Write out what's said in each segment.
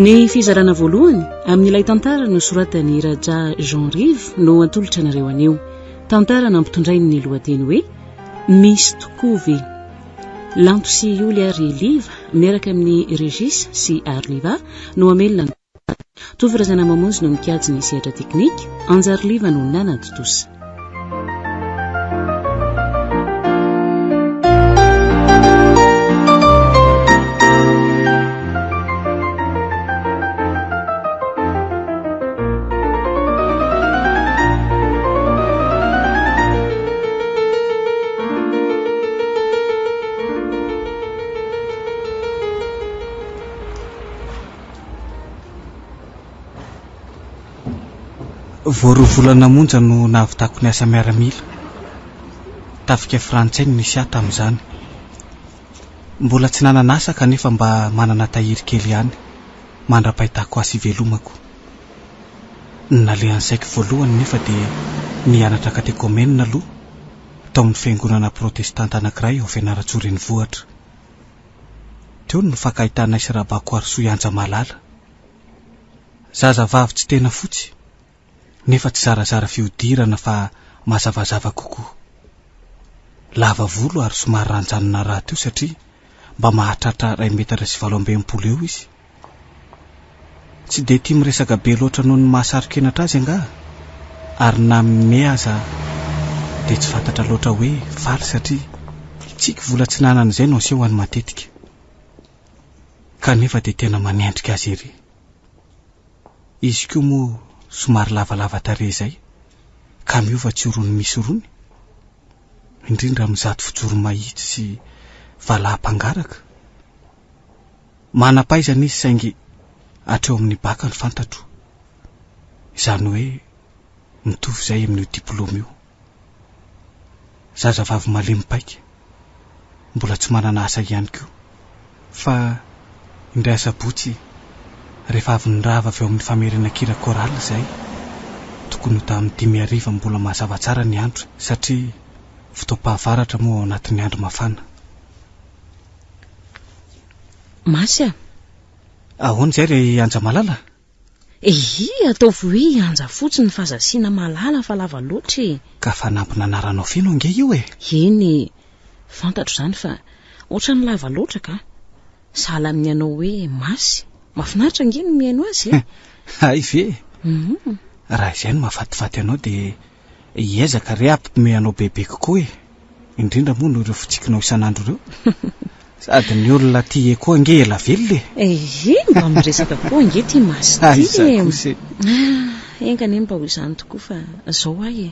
Ny fizarana voalohany amin'ilay tantara nosoratany Raja Jean Rive no antolotra nareo anio. Tantara nampitondrai ny lohateny hoe misy tokoa ve. Lanto sy Oly ary Liva miaraka amin'ny Régis sy Arliva no amelona tovirazana mamonjy no mikajy ny sehatra teknika, Anjary Liva no nanaditosa. Voarovolana monja no nahavitako ny asa miaramila. Tafika frantsay no nisy ato amin'izany. Mbola tsy nananasa kanefa mba manana tahiry kely ihany mandra-pahitako azy ivelomako. Nalehan'ny saiko voalohany nefa dia nianatra katekomena aloha tao amin'ny fiangonana protestanta anankiray ao Fianaratsoriny Vohatra. Teo no fakahitana isy rabako Arsoa Ianja Malala. Zazavavy tsy tena fotsy nefa tsy zarazara fiodirana fa mazavazava kokoa. Lava volo ary somary ranjanona rahateo satria mba mahatratra 1 metatra sy 80 eo izy. Tsy dia tia miresaka be loatra noho ny mahasarik'enatra azy anga, ary na miaza dia tsy fantatra loatra hoe faly satria tsika vola tsy nanan'izay no aseho any matetika. Kanefa dia tena manendrika azy ery. Izy koa moa somary lavalava tarehy izay, ka miova tsy orony misy rony, indrindra mizato fijoro mahitsy sy valam-pangaraka. Manam-pahaizana izy saingy hatreo amin'ny baka ny fantatro. Izany hoe mitovy izay amin'io diplôma io. Zazavavy malemy paika, mbola tsy manana asa ihany koa. Fa indray sabotsy rehefa avy nirava avy eo amin'ny famerina kira koraly izay, tokony ho tamin'ny 5:00 mbola mazava tsara ny andro satria fotoam-pahavaratra moa ao anatin'ny andro mafana. Masy a? Ahoana izay ry Anja Malala? Ataovy hoe Anja fotsiny fa Zasiana Malala fa lava loatra. Ka fanampina anaranao feno ange io e? Eny, fantatro izany fa ohatran'ny lava loatra ka. Sahala amin'ny anao hoe Masy. Mahafinaritra ange no mihaino azy e? Hay ve? Raha izay no mahafatifaty anao dia iezaka re ampime anao bebe kokoa e. Indrindra moa no ireo fitsikinao isan'andro ireo. Sady ny olona tia koa ange ela velona e. Mba miresaka koa ange tia Masy tia. Engany mba ho izany tokoa fa zao ahy e.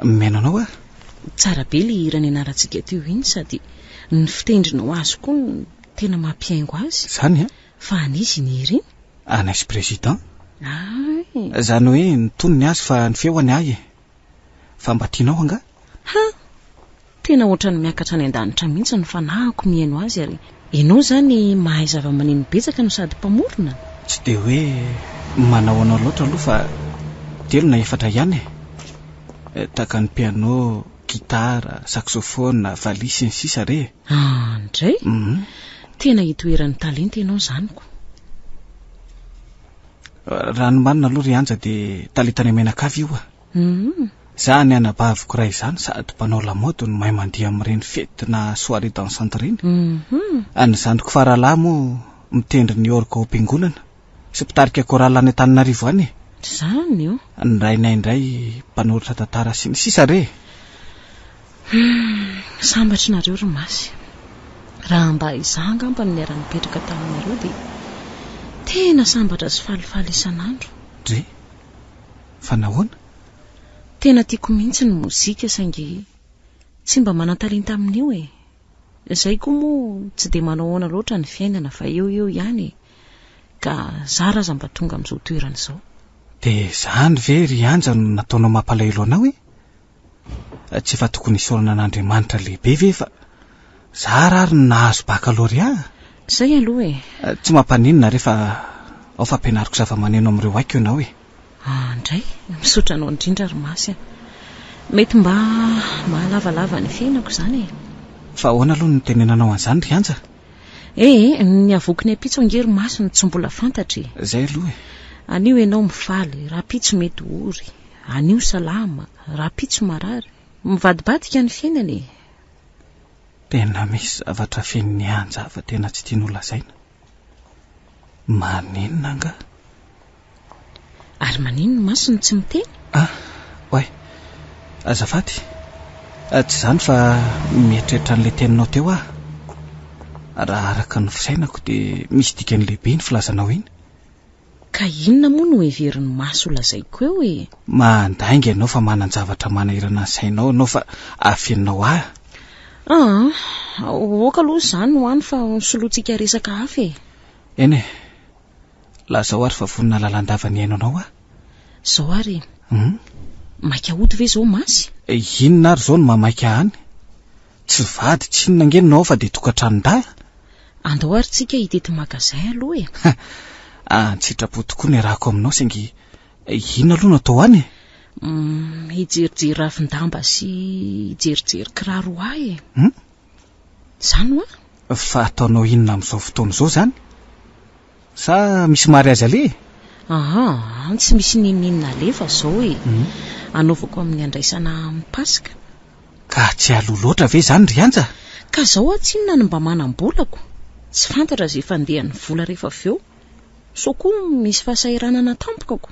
Mena anao a? Tsara be le hira nianarantsika teo iny sady ny fitendrinao azy koa no tena mampiaingo azy. Zany a? Fa anizy ny hira iny? Anaizy president? Zany hoe nitonony azy fa ny feoany ahy e. Fa mba tianao anga? Tena ohatrany miakatra any an-danitra mihitsy ny fanahako mihaino azy ary ianao zany mahay zava-maneno betsaka no sady mpamorona. Tsy dia hoe manao anao loatra aloha fa 3 na 4 ihany e. Taka ny piano, gitara, saxophone, valisy ny sisa re. Ndray? Tena hitoeran'ny talenta ianao zaniko. Raha ny manina aloha ry Anja dia talentany Menakavy io a. Za ny anabaviko ray izany sady mpanao lamaody no mahay mandeha amin'ireny fety na soirée dansante ireny. Any zandriko faralahy moa mitendry ny orga ao am-piangonana sy mpitarika korala any Antananarivo any e. Zany io? Ny rainay indray mpanoratra tantara sy ny sisa re. Sambatra nareo ry Masy. Raha mba izanga mba ny ara-nipetraka taminareo dia tena sambatra sy falifaly isan'andro. Dre? Fa nahoana? Tena tiako mihitsy ny mozika saingy tsy mba manan-talenta amin'io e. Izay koa moa tsy dia manao ahoana loatra ny fiainana fa eo ihany ka zara aza mba tonga amin'izao toerana izao. Dia zany ve ry Anja no nataonao mampalahelo anao e? Tsy efa tokony isaorana an'Andriamanitra lehibe ve fa zara ary nahazo bakalorea? Izay aloha e. Tsy mampaninona rehefa ao fampianariko zava-maneno amin'ireo haiko ianao e. Ndray, misaotra anao indrindra ry Masy. Mety mba mahalavalava ny fiainako izany e. Fa ahoana aloha ny tenenanao an'izany ry Anja? Ny avokiny apitso angery masony tsy mbola fantatry. Zay aloha e. Anio ianao mifaly, raha pitso mety ory. Anio salama, raha pitso marary. Mivadibadika ny fiainany. Tena misy zavatra fen'ny anjava tena tsy tiany lazaina. Maninona nga? Ary maninona masony tsy miteny? Oay, azafady. Tsy zany fa mietrehitra an'ilay teninao teo aho. Raha araka ny fisainako dia misy dikany lehibe ny filazanao iny. Ka inona moa no heverin'ny maso lazaiko eo e? Mandainga ianao fa manan-javatra manahirana ny sainao ianao fa afenao ahy. Oka aloha izany ho any fa solotsika resaka hafa e. Eny e, lazao ary fa vonina lalandava ny ainao aho. Zao ary maika hody ve zao masy? Inona ary zao no mamaika any? Tsy vady tsy inona angenonao fa dia tokantranon-dahy. Andao ary tsika hitety magazay aloha e. Antsitrapo tokoa ny rahako aminao saingy inona aloha no atao any e? Hijerijery ravin-damba sy hijerijery kiraro ahy e. Zany hoa? Fa ataonao inona amin'izao fotoana izao zany? Sa misy mariazy ale? Tsy misy ninninina alefa zao e. Anaovako amin'ny andraisana Paska. Ka tsy aloha loatra ve zany ry anja? Ka zao tsy inona no mba manam-bolako. Tsy fantatra zay fandehan'ny vola rehefa avy eo. So koa misy fahasahiranana tampokako.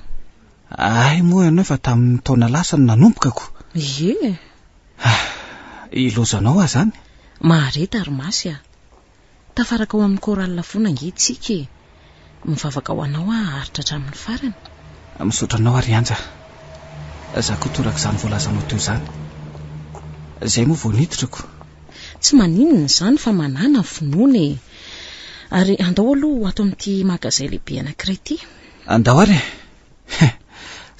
Ay moa ianao efa tamin'ny taona lasa no nanompokako. Ie. Ilozanao aho zany. Mahareta ary masy aho. Tafaraka ao amin'ny koralina foana angehtsika e. Mivavaka ho anao haritra hatramin'ny farany. Misotranao ary anja. Za koa toraka izany voalazanao teo zany. Zay moa vao niditrako. Tsy maninona izany fa manana finoana e. Ary andao aloha ato amin'ity magazay lehibe anankiray ity. Andao ary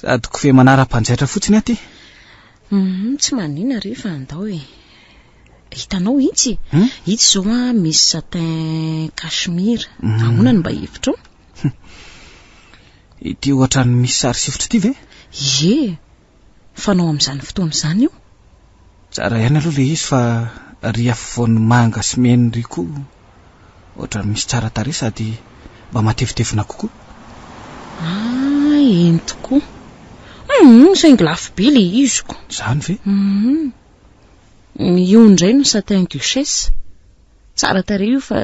sady kofe manara-panjaitra fotsiny aty. Tsy maninona rehefa andao e. Hitanao itsy? Itsy zao misy satin cachemire. Ahoana no mba hevitra? Ity ohatra ny misy sary sifotra ity ve? Ie. Fanao amin'izany fotoana izany io. Tsara ihany aloha le izy fa ry afovoan'ny manga sy mena ry koa ohatra misy tsara tarehy sady mba matevitevina kokoa. Eny tokoa. Saingy lafo be le iziko. Zany ve? Io indray no satin duchesse. Tsara tarehy io fa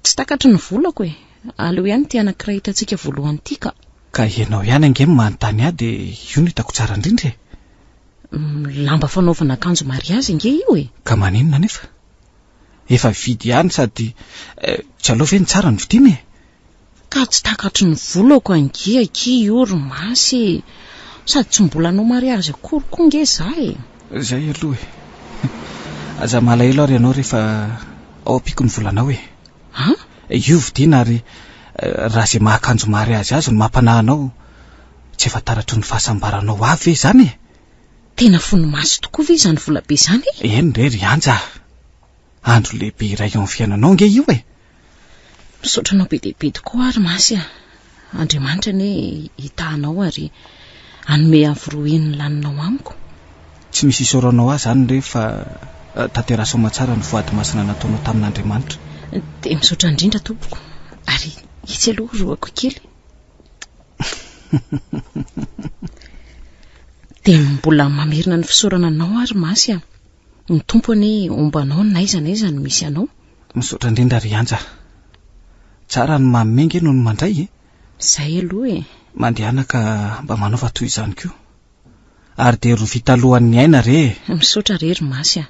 tsy takatry ny volako e. Aleo ihany ty anankiray hitantsika voalohany ity ka. Ka ianao ihany angemy manontany ahy dia io no hitako tsara indrindra e. Lamba fanaovana akanjo mariazy nge io e. Ka maninona nefa? Efa vidy ihany sady tsy aloha ve ny tsara ny vidiana e? Ka tsy takatry ny volako ange aky io masy. Sady tsy mbola anao mariazy akory koa nge za e. Zay aloha e. Aza malahelo ary ianao rehefa ao ampiko ny volanao e. Io vidiana ary raha izay mahakanjo mariazy azy no mampanahanao tsy efa taratry ny fahasambaranao avy ve zany e? Tena fony maso tokoa ve izany vola be zany e? Eny re ry anja. Andro lehibe iray eo amin'ny fiainanao nge io e. Misotranao be dia be tokoa ary masy a. Andriamanitra ne hitahanao ary hanome havoroen'ny laninao amiko. Tsy misy isaoranao ahy zany rehefa tanterasao matsara ny voady masina nataonao tamin'Andriamanitra. Dia misaotra indrindra tompoko. Ary itsy aloha roako kely. Dia mbola mamerina ny fisaorana anao ary masy a. Ny tompony ombanao n'aiza no misy anao. Misaotra indrindra ry anja. Tsara ny mamenge noho ny mandray e. Zay aloha e. Mandehanaka mba manaova toy izany koa. Ary dia ro vita alohan'ny aina re. Misaotra rery masy a.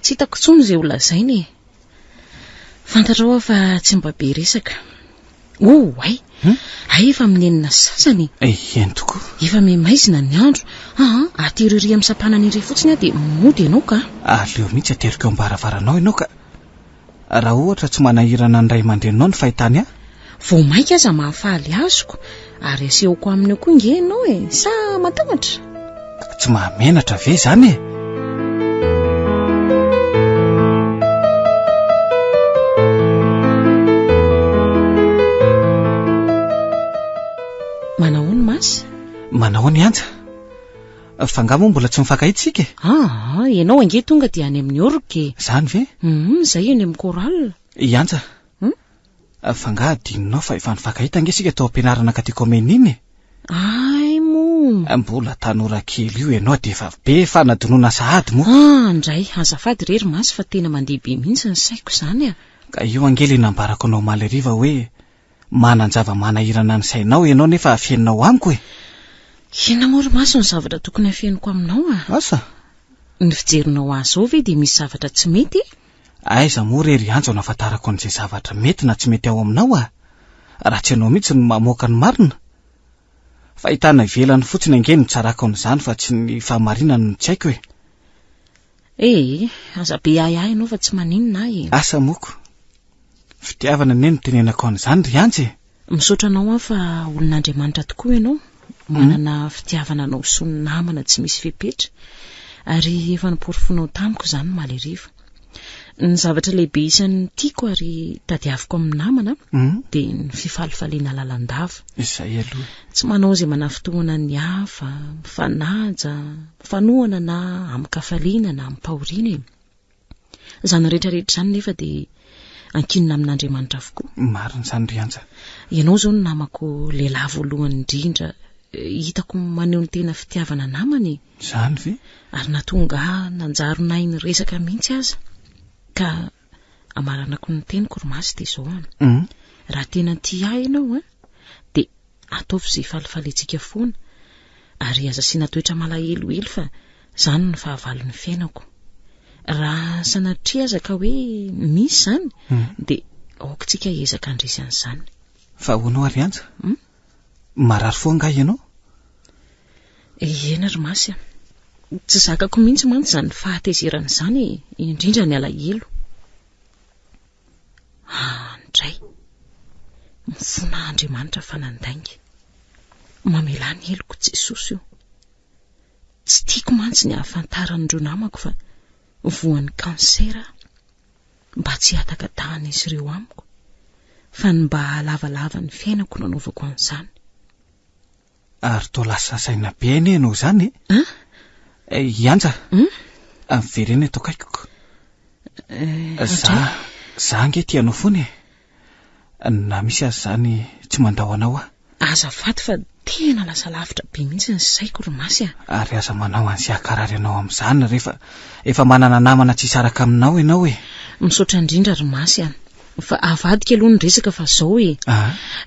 Tsy hitako tsony izay ho lazaina e. Fantatrao fa tsy mba be resaka. Ay efa minenina sasany. Eny tokoa. Efa memaizina ny andro. Atery amin'ny sapanany iray fotsiny dia mody ianao ka. Aleo mihitsy ateriko eo am-baravaranao ianao ka. Raha ohatra tsy manahirana ny ray aman-drenao ny fahitany ahy. Vao maika aza mahafaly azoko. Ary asehoko aminy ao koa nge ianao e. Sa matahatra? Tsy mahamenatra ve zany e? Manahoana masy? Manahoana anja? Fa moa mbola tsy mifankahitsika e? Ianao ange tonga dia any amin'ny orika e. Zany ve? Zay eny amin'ny koralina. Anja, Fa adinonao fa efa nifakahita angesika tao ampianarana ka tiako amen'iny. Ay mo. Mbola tanora kely io ianao de efa be fanadonoana sahady mo. Ndray azafady rery masy fa tena mandeha be mihitsy ny saiko zany a. Ka io angely nambarako anao maly riva hoe manan-java manahirana ny sainao ianao nefa afenonao amiko e. Ina mora maso ny zavatra tokony afenoko aminao a. Asa? Ny fijerinao azy ao ve de misy zavatra tsy mety? Aiza mo rery anjo nafatarako an'izay zavatra mety na tsy mety ao aminao a. Raha tsy ianao mihitsy ny mamoaka ny marina. Fahitana ivelany fotsiny angeny tsarako an'izany fa tsy ny fahamarinana no tsy haiko e. Aza be ay ianao fa tsy maninona e. Asa moko. Fitiavana ne no tenenako an'izany ry anjy. Misaotra anao aho fa olon'Andriamanitra tokoa ianao. Manana fitiavana anao sy ny namana tsy misy fepetra. Ary efa niporifonao tamiko zany maly riva. Ny zavatra lehibe isan'ny tiako ary tadiaviko amin'ny namana de ny fifalifaliana lalandava. Izay aloha. Tsy manao izay manafitohana ny hafa, mifanaja, fanohana na amikafaliana na ampahoriana. Zany rehetrarehetra zany nefa de ankinina amin'Andriamanitra avokoa. Marina zany ry anja. Ianao zao ny namako lehilahy voalohany indrindra hitako maneho ny tena fitiavana namany. Zany ve? Ary natonga nanjaronay ny resaka mihitsy aza. Ka amaranako ny teniko romasy de zao raha tena tia ianao de ataovy izay falifaletsika foana ary aza sy natoetra malahelohelo fa zany ny fahavalon'ny fiainako. Raha sanatria aza ka hoe misy zany de aokatsika ezaka andresy an'izany. Fa hoanao ary anja? Marary foa nga ianao? Ena romasy a. Tsy zakako mihitsy mantsy zany fahatezerana zany indrindra ny alahelo. Ndray. Mifona Andriamanitra fanandainga. Mamela ny heloko Jesosy io. Tsy tiako mantsy ny ahafantaran'ireo namako fa voan'ny kansera mba tsy hataka tahana izy ireo amiko fa ny mba lavalava ny fiainako nanaovako an'izany. Ary toa lasa saina be eny ianao zany e? Ianja. Verena eto akaikoko. Za ange tianao foana e. Na misy azy zany tsy mandao anao a. Azafady fa tena lasa lavitra be mihitsy ny saiko romasy a. Ary aza manao an'izay akarary anao amin'izany rehefa efa manana namana tsy saraka aminao ianao e. Misaotra indrindra romasy a. Fa avadika aloha ny resaka fa zao e.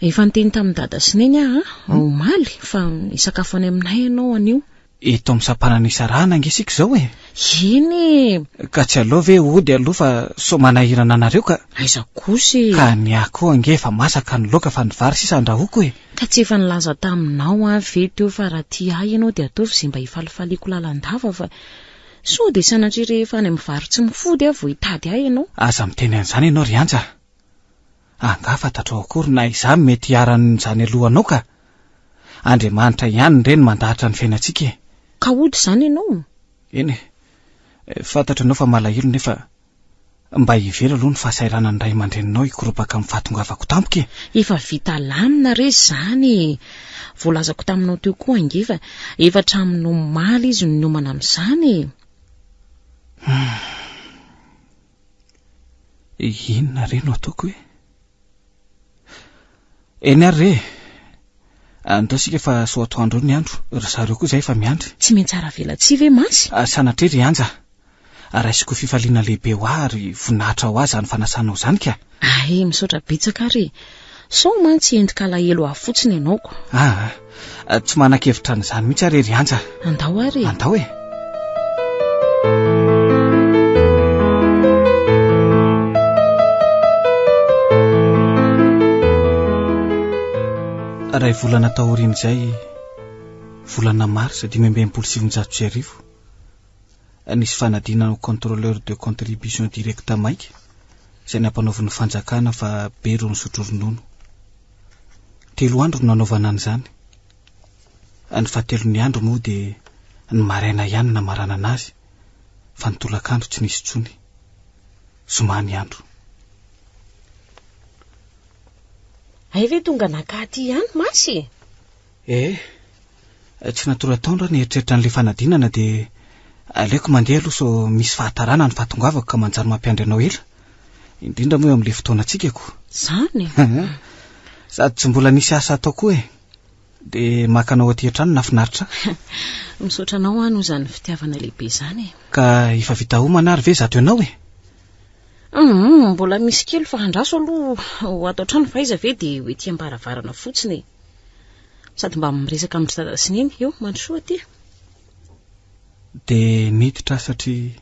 Efa niteny tamin'ny dada sy neny omaly fa isakafo any aminay ianao anio. Eto amin'ny sampana ny sarahana angesika zao e. Iny. Ka tsy aloha ve ody aloha fa so manahirana anareo ka. Aiza kosa. Ka ny ako ange fa masaka ny loka fa ny vary sisa andrahoako e. Ka tsy efa nilaza taminao ve teo fa raha tia ianao de ataovy izay mba hifalifaliako lalandava fa so de sanatria rehefa any amin'ny vary tsy mifody vao hitady ianao. Aza miteny an'izany ianao ry anja. Anga fantatrao akory na izany mety hiaran'izany alohanao ka. Andriamanitra ihany reny mandahatra ny fiainantsika e. Ka ody zany ianao? Eny e. Fantatra anao fa malahelo nefa mba hivera aloha ny fahasairana ny ray aman-dreninao hikoropaka amin'ny fahatongavako tampoka e. Efa vita lamina re zany. Voalazako taminao teo koa angefa efa traminao maly izy no nomana amin'izany. Inona re no ataoko e? Eny ary re. Andaosika fa soatoandro ny andro. Zareo koa zay fa miandry. Tsy mentsara vela tsy ve masy? Sanatria ry anja. Raisiko fifaliana lehibe ho ary voninahitra ho azy any fanasanao zany ka. Ay, misaotra betsaka ary. So mantsy endrika alahelo afotsiny ianaoko. Tsy manan-kevitra n'izany mihitsy ary ry anja. Andao ary. Andao e. Raha volana taoriana izay volana marsa 2027 nisy fanadinana contrôleur de contribution directe maika izay nampanaoviny fanjakana fa bero ny sotro ronono. 3 andro no nanaovana an'izany. Ny fahatelon'ny andro moa dia ny maraina ihany namarana anazy fa ny tolakandro tsy nisy tsony. Zomany andro. Ay ve tonga nakaty ihany masy? Tsy natoratondra ny eritreritra n'ilay fanadinana dia aleoko mandeha aloha so misy fahatarana ny fahatongavako ka manjary mampiandry anao ela. indrindra moa eo amin'le fotoanantsika ko zany sady tsy mbola nisy asa atao koa de makanao aty an-trano nafinaritra misaotra anao ano zany fitiavana lehibe zany ka efa vita homana ary ve zato ianao mbola misy kely fa andraso aloha ho atao trano faiza ve de hoety ambaravarana fotsiny sady mba miresaka amin'ny dada sy neny eo mandrosoa aty de miditra satria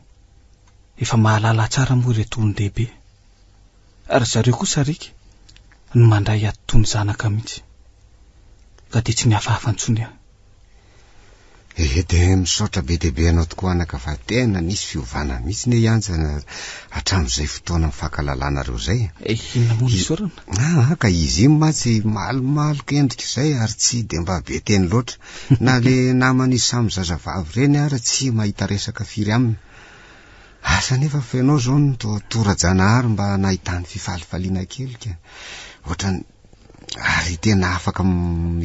efa mahalala tsara moa ireto olon-dehibe ary zareo kosa rika no mandray atony zanaka mihitsy ka de tsy nihafahafa ntsony de misaotra be dehibe anao tokoa anaka fa tena nisy fiovana mihitsy ne ianjana hatramin'izay fotoana mifankalalànareo zay inona moa ny sorana ka izy iny matsy malomaloka endrika izay ary tsy de mba be teny loatra na le namany izy samy zazavavy reny ary tsy mahita resaka firy aminy asa nefa fenao zao no torajanahary mba nahitany fifalifaliana kelika ohatrany ary tena afaka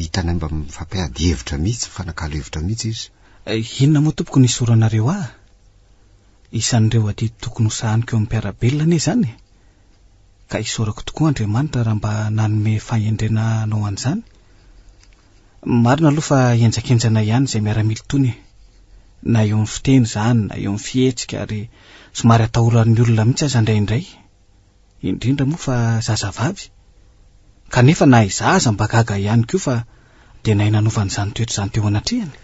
hitana mba mifampiady hevitra mihitsy fanakalo hevitra mihitsy izy inona moa tompoko ny soranareo isan'ireo aty tokony hosahaniko eo amin'ny mpiarabelona ane zany ka isorako tokoa Andriamanitra raha mba nanome fahendrena anao an'izany marina aloha fa enjakenjana ihany izay miaramily tony na eo amin'ny fiteny zany na eo amin'ny fihetsika ary somary atahoran'ny olona mihitsy aza indraindray indrindra moa fa zazavavy kanefa na izaza mba gaga ihany koa fa de nainanovany izany toetra izany teo anatrehany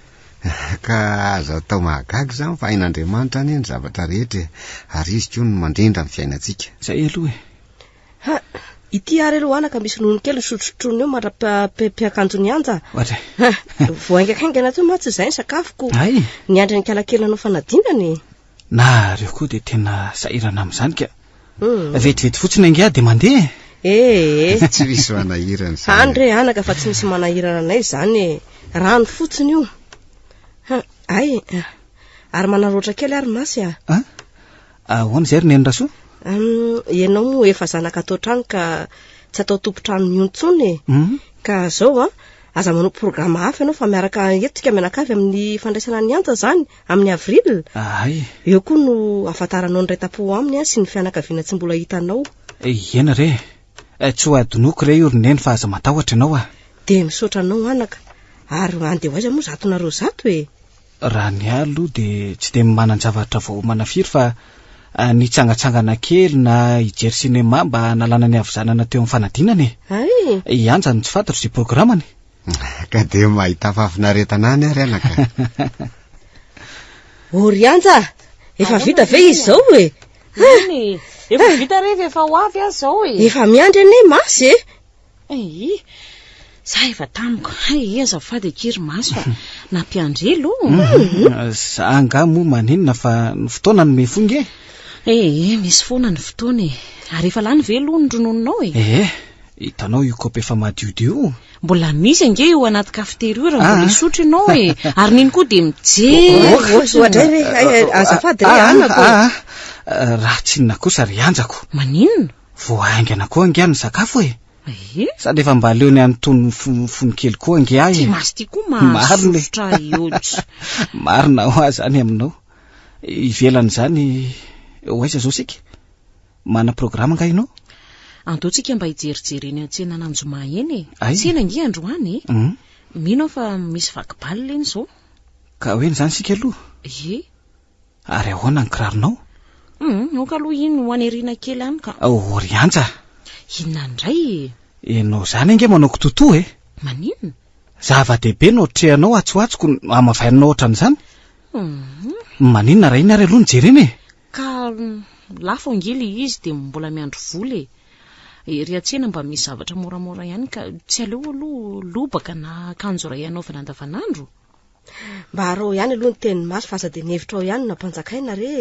ka azo atao mahagaga zany fa hain'Andriamanitra any ny zavatra rehetra ary izy koa no mandrindra ny fiainantsika zay aloha ity ary aloha anaka misy nono kely sotrotrony eo mandra-piakanjony anja voaingaikaingana to matsy izay ny sakafoko ny andry ny kalakely anao fanadinany na reo koa de tena sahirana amin'izany ka vetivety fotsiny angia de mandeha tsy misy manahirana zany andre anaka fa tsy misy manahirana anay zany rano fotsiny io ary manaroatra kely ary masy ahoana zay ry nenirasoa ianao moa efa zanaka atao trano ka tsy atao tompo-trano miontsony ka zao aza manao programa hafa ianao fa miaraka etika mianakavy amin'ny fandraisana ny anja zany amin'ny avril eo koa no afantaranao ny ray tapo aminy sy ny fianakaviana tsy mbola hitanao ena re tsy ho adinoko re io ry neny fa aza matahotra ianao de misaotra anao anaka ary andeha hoaiza moa zatonareo zato raha ny aloha de tsy de manan-javatra vao manafiry fa nitsangatsangana kely na hijery sinema mba nalana ny avizanana teo amin'ny fanadinany ianja ny tsy fantatro izay programany ka de mahita fafinaretana any ary anaka ory anja efa vita ve izy zao efa vita rehefa efa ho avy azy zao efa miandry ane masy za efa tamiko azafady akiry masy fa nampiandrelo za anga moa maninona fa ny fotoana no mefonge misy foana ny fotoana ary efa lany ve aloha ny ronononao hitanao io kopy efa madiodio mbola misy ange eo anaty kafeteria raha mbola isotro ianao ary niny koa de mijery azafady re anako raha tsinona kosa ry anjako maninona voaingana koa ange ny sakafo sady efa mba leo ny antony fony kely koa ange ty masy ty koa mahasotra iots marina ho azy zany aminao ivelany zany hoaiza zao sika mana programa nga inao antotsika mba hijerijery eny an-tsena nanjoma eny tsena nge androany mino fa misy vakibalina eny zao ka hoeny zany sika aloha ary ahoana ny kiraronao oka aloha iny ho aneriana kely any ka ory anja inona ndray ianao zany ange manao kototo maninona zava-dehibe no trehanao atsoatsoko amavainanao ohatran'izany maninona raha iny ary aloha nijereny ka lafo angely izy de mbola miandro vola ery an-tsena mba misy zavatra moramora ihany ka tsy aleo aloha lobaka na akanjo ray anaovana andavanandro mba arao ihany aloha ny teny masy fa aza de nihevitra ao ihany nampanjakaina re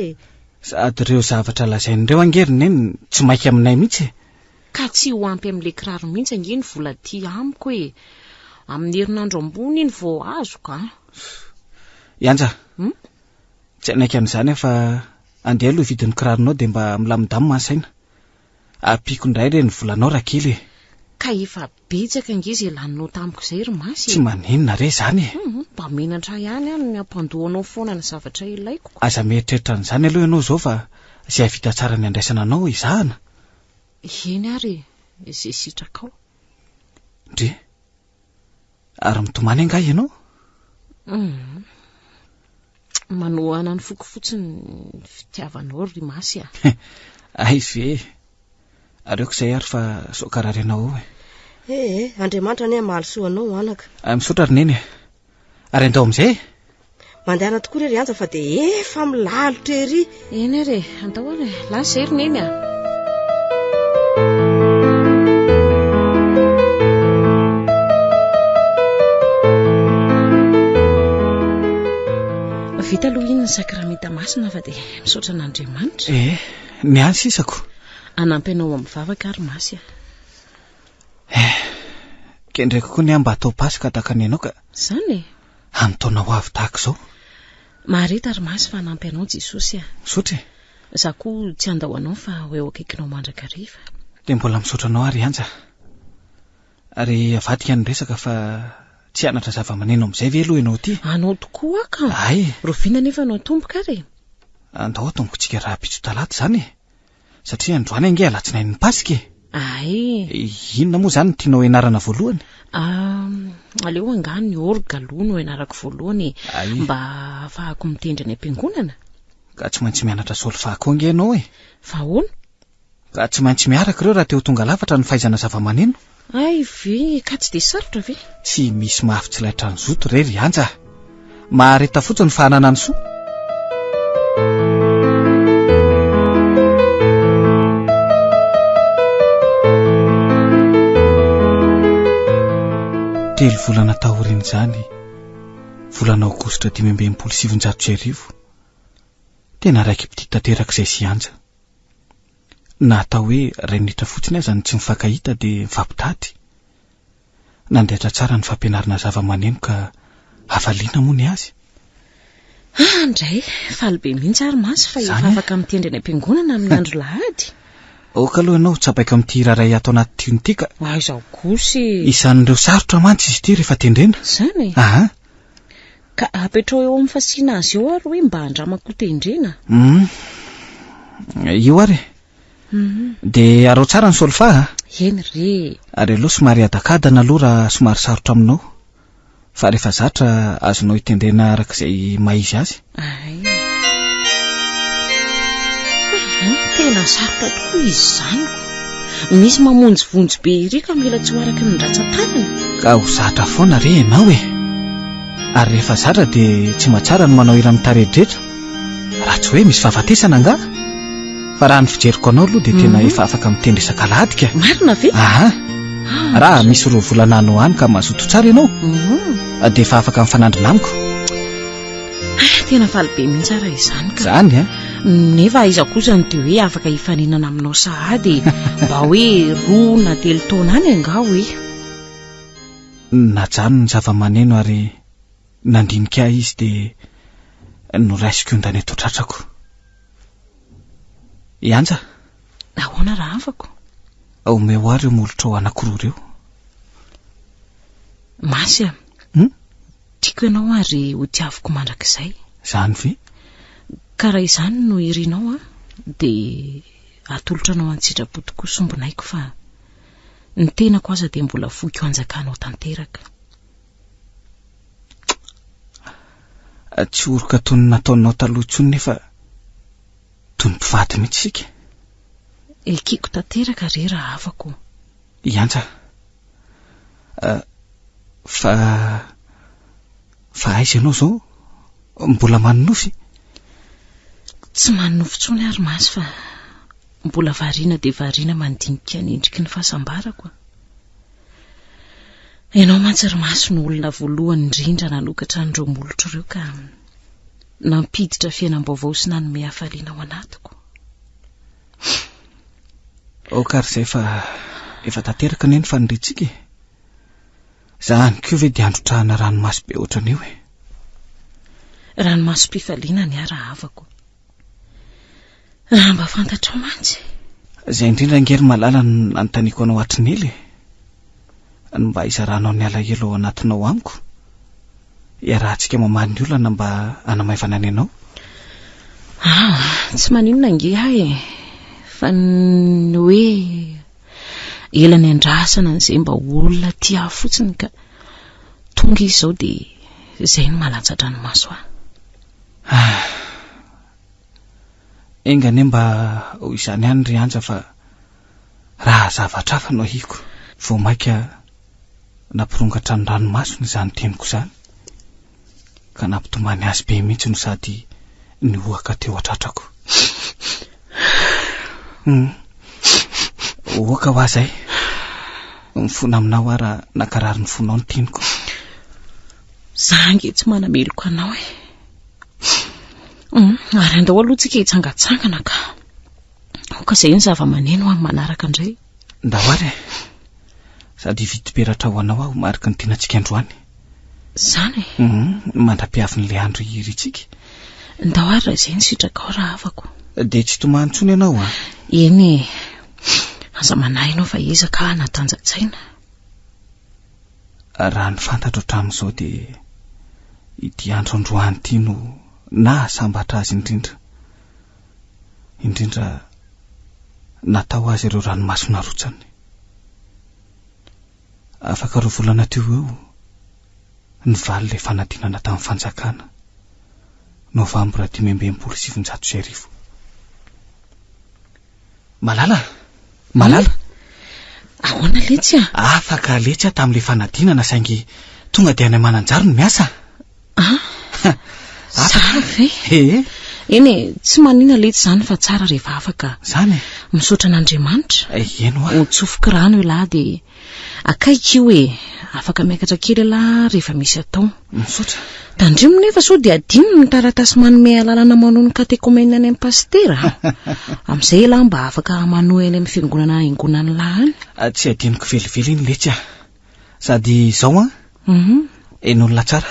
sady reo zavatra lazain'ireo angeriny eny tsy mainka aminay mihitsy ka tsy ho ampy amin'le kiraro mihitsy ange ny vola ty amiko amin'ny herinandro ambony iny vao azo ka ianja tsy anaiky an'izany fa andeha aloha vidin'ny kiraronao de mba milamindamo mansaina apiko indray re ny volanao raha kely ka efa betsaka ange zay laninao tamiko izay ry masy tsy maninona re zany mba menatra ihany any ny ampandohanao foana ny zavatra ilaiko aza mieritreritra n'izany aloha ianao zao fa zay havita tsara ny andraisana anao izahana Eny ary izay sitrakao. Ndre ary mitomany angah ianao? Manohana ny foko fotsiny fitiavanao ry Masy. Ay ve areoko izay ary fa sao kararenao e. Andriamanitra ane mahalosoa anao anaka. Misaotra ry neny. Ary andao amin'izay mandehana tokoa ry Anja fa dia efa milalotra ery. Eny ary andao ary lasa ry neny. Vita aloha iny ny sakramenta masina fa dia misaotra an'Andriamanitra. Ny any sisako Anampy anao amin'ny vavaka ary Masy. Kendray kokoa ny mba atao pasika tahaka ny ianao ka Zany amin'ny taona ho avy tahaka izao. Marita ary Masy fa anampy anao Jesosy. Misaotra Za koa tsy andao anao fa ho eo akaikinao mandrakariva. dia mbola misaotra anao ary Anja. Ary avadika ny resaka fa tsy anatra zava-maneno amin'izay ve aloha ianao ty? Anao tokoa ka. Ay, Roviana nefa anao tomboka ary. andao atombotsika raha pitso talata zany satria androany ange alatsinainy ny pasika. Ay. Inona moa zany tianao ianarana voalohany? Aleo angano ny orga aloha no ianarako voalohany Ay, mba afahako mitendry any am-piangonana. ka tsy maintsy mianatra solfako ange ianao Fa hono? ka tsy maintsy miaraka ireo raha teo tonga lafatra ny fahaizana zava-maneno. Ay ve ka tsy dia sarotra ve? Tsy misy mahafitsilahitra ny zoto rery Anja. Mahareta fotsiny fa hanana ny soa. Telo volana taoriana izany, volana Aogositra 1970, tena raiky piti tanterak'izay sy Anja. Natao hoe renitra fotsiny aza ny tsy mifankahita dia mifampitady. Nandehatra tsara ny fampianarana zava-maneno ka hafaliana moa ny azy. Ndray falybe mihitsy ary Masy fa efa Zany? afaka mitendry any am-piangonana amin'ny andro lahady. Oka aloha ianao tsapaika amin'ity raray ato anaty tiony ity ka Izaho kosa isan'ireo sarotra mantsy izy ity rehefa tendrena. zany. Aha. Ka apetrao eo amin'ny fasiana azy eo ary hoe mba handramako tendrena. Io ary dia arao tsara ny solfa. Eny re. Ary aloha somary adakadana aloha raha somary sarotra aminao fa rehefa zatra azonao hitendrena arak'izay maizy azy. Ay. Tena sarotra tokoa izy zany. Misy mamonjivonjy be ery ka mila tsy ho araky ny ratsan-tanana. Ka ho zatra foana re ianao ary rehefa zatra dia tsy mahatsara ny manao hira mitaredretra raha tsy hoe misy fahafatesana angah. Fa raha ny fijeriko anao aloha dia tena efa afaka mitendry isak'alahady ka. Marina ve? Raha misy roa volana ano any ka mazoto tsara ianao dia efa afaka mifanandrina amiko. Tena falybe mihitsy ara izany ka. Zany Nefa aiza kosa ny dia hoe afaka hifaninana aminao sahady mba hoe 2 na 3 taona any angao hoe. Najano ny zava-maneno ary nandinika izy dia noraisiko indany eto tratrako. Anja, Ahoana raha afako? omeo ary molotra ao anankiroa ireo. Masy tiako ianao ary ho tiaviko mandrakizay. Zany ve? Ka raha izany no irinao dia atolotra anao an-tsitrapo tokoa sombonaiko fa ny tenako aza dia mbola foky ho anjakanao tanteraka. Tsy oroka toy ny nataonao taloha intsony nefa toy ny mpivady mihitsy sika. Ekiko tanteraka re raha afako. Anja, fa aiza ianao zao mbola maninofy? Tsy maninofy intsony ary Masy fa mbola variana dia variana mandinika ny endriky ny fahasambarako. Ianao mantsy ry Masy no olona voalohany indrindra nanokatra an'ireo molotra ireo ka nampiditra fiainam-baovao sy nanome hafaliana ao anatiko. Ka ry izay fa efa tanteraka neny faniritsika. Zany koa ve dia androtrahana ranomasy be ohatran'io Ranomasom-pifaliana ny ara havako. Raha mba fantatrao mantsy. Izay indrindra ngery malala ny anontaniako anao hatrin'ely mba hizaranao ny alahelo ao anatinao amiko. Iarahantsika mamaly ny olana mba hanamaivana ny anao. Tsy maninona nge fa ny hoe elany andrasana n'izay mba olona tia fotsiny ka tonga izy zao dia izay no malatsaranomaso engane mba izany ihany ry anja fa raha zavatra hafa no ahiko vao maika nampirongatra ny ranomasony izany teniko izany ka nampitomany azy be mihitsy no sady ny ohaka teo atratrako ohaka ho azay mifona aminao ara nakarary ny fonao ny teniko zange tsy manameloko anao ary andao aloha tsika hitsangatsangana ka izay ny zava-maneno amin'ny manaraka indray ndahoary sady vitiperatra ho anao aho marika ny tenantsika androany zany mandra-piavin'ny Leandro iritsika ndahoary raha izay ny sitraka ao raha afako dia tsy tomantsony ianao eny aza manahy ianao fa ezaka natanjatsaina raha ny fantatro hatramin'izao dia ity andro androany ity no na sambatra azy indrindra natao azy ireo ranomasona rotsany afaka roa volana teo eo ny valy ilay fanadinana tamin'ny fanjakana Novambra 1970. Malala ahoana letsy afaka letsy tamin'ilay fanadinana saingy tonga dia any mananjary no miasa Savy eny tsy manina letsy zany fa tsara rehefa afaka zany misaotra n'Andriamanitra eno tsofoka rano ilahy dia akaiky io afaka miakatra kely ilahy rehefa misy atao misaotra tandrimo nefa so dia adino ny taratasy manome alalana manono katekomena any amin'ny pastera amin'izay ilahy mba afaka manohy any amin'ny fiangonana ingonany lahy any tsy adinoko velively iny letsy sady izao eny olona tsara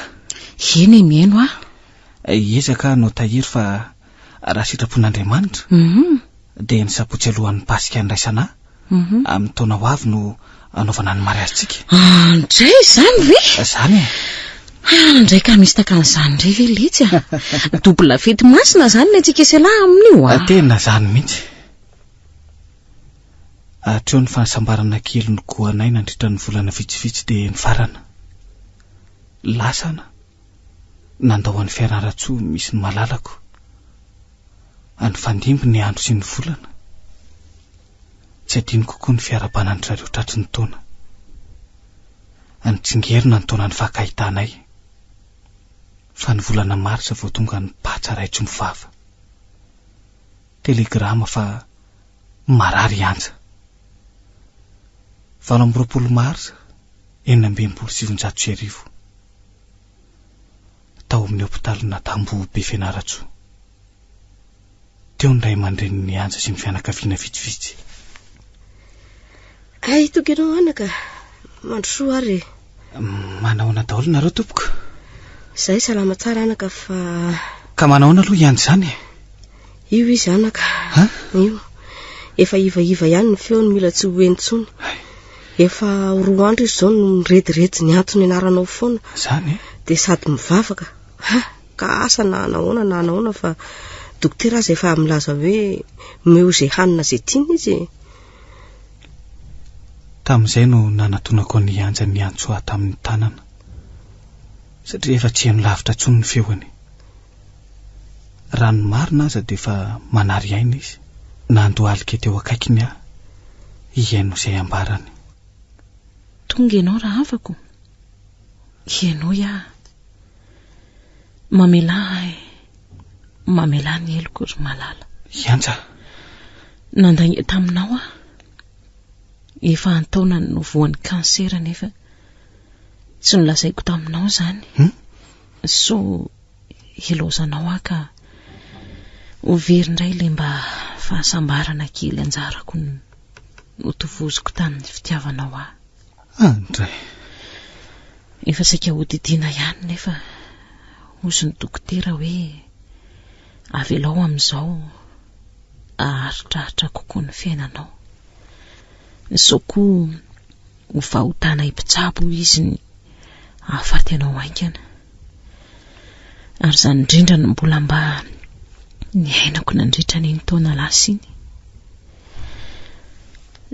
eny mihaino ezaka no tahiry fa raha sitrapon'Andriamanitra dia ny sabotsy alohan'ny pasika niraisana amin'ny taona ho avy no anaovana ny mariazitsika ndray zany ve zany ndraika misy takan'izany ndray ve letsy dobla fety masina zany ny antsika isalahy amin'io tena zany mihitsy atreo ny fanasambarana kely ny goanay nandritra ny volana vitsivitsy dia ny farana lasana nandao an'ny fiararatsoa misy ny malalako any fandimby ny andro sy ny volana tsy adino kokoa ny fiarabanany rareo tratry ny taona anytsingerina ny taona ny fakahitanay fa ny volana marsa vao tonga ny patsa raitso mivava telegrama fa marary anja 20 marsa 1970 tao amin'ny hopitalina Tambo be Fianaratsoa teo ny ray aman-dreny ny anja sy ny fianakaviana vitsivitsy ay tokanao anaka mandrosoa ary manahoana daholo nareo tompoko izay salama tsara anaka fa ka manahoana aloha iandry zany io izy anaka io efa ivaiva ihany ny feony mila tsy hoentsony efa 2 andro izy zao no miredirety ny antony anaranao foana zany dia sady mivavaka ka asa na anahoana fa dokotera azy efa milaza hoe meo izay hanina izay tiany izy tamin'izay no nanatonako ny anja ny antsoa tamin'ny tanana satria efa tsy heno lavitra tsony ny feoany raha ny marina aza dia efa manary aina izy nandohalika teo akaikiny hiaino izay ambarany tonga ianao raha afako ianao mamela ny eloko ry malala ianja nandagny taminao efa antaona ny novoan'ny kansera nefa tsy nolazaiko taminao zany so ilozanao ka overy indray le mba fahasambarana kely anjarako notovoziko tamin'ny fitiavanao ndray efa saika hodidiana ihany nefa ozy ny dokotera hoe avelao amin'izao aharitrahitra kokoa ny fiainanao so koa ho fahotana ipitsabo izy ny ahafaty anao aingana ary zany indrindra ny mbola mba ny ainako nandritra n'iny taona lasa iny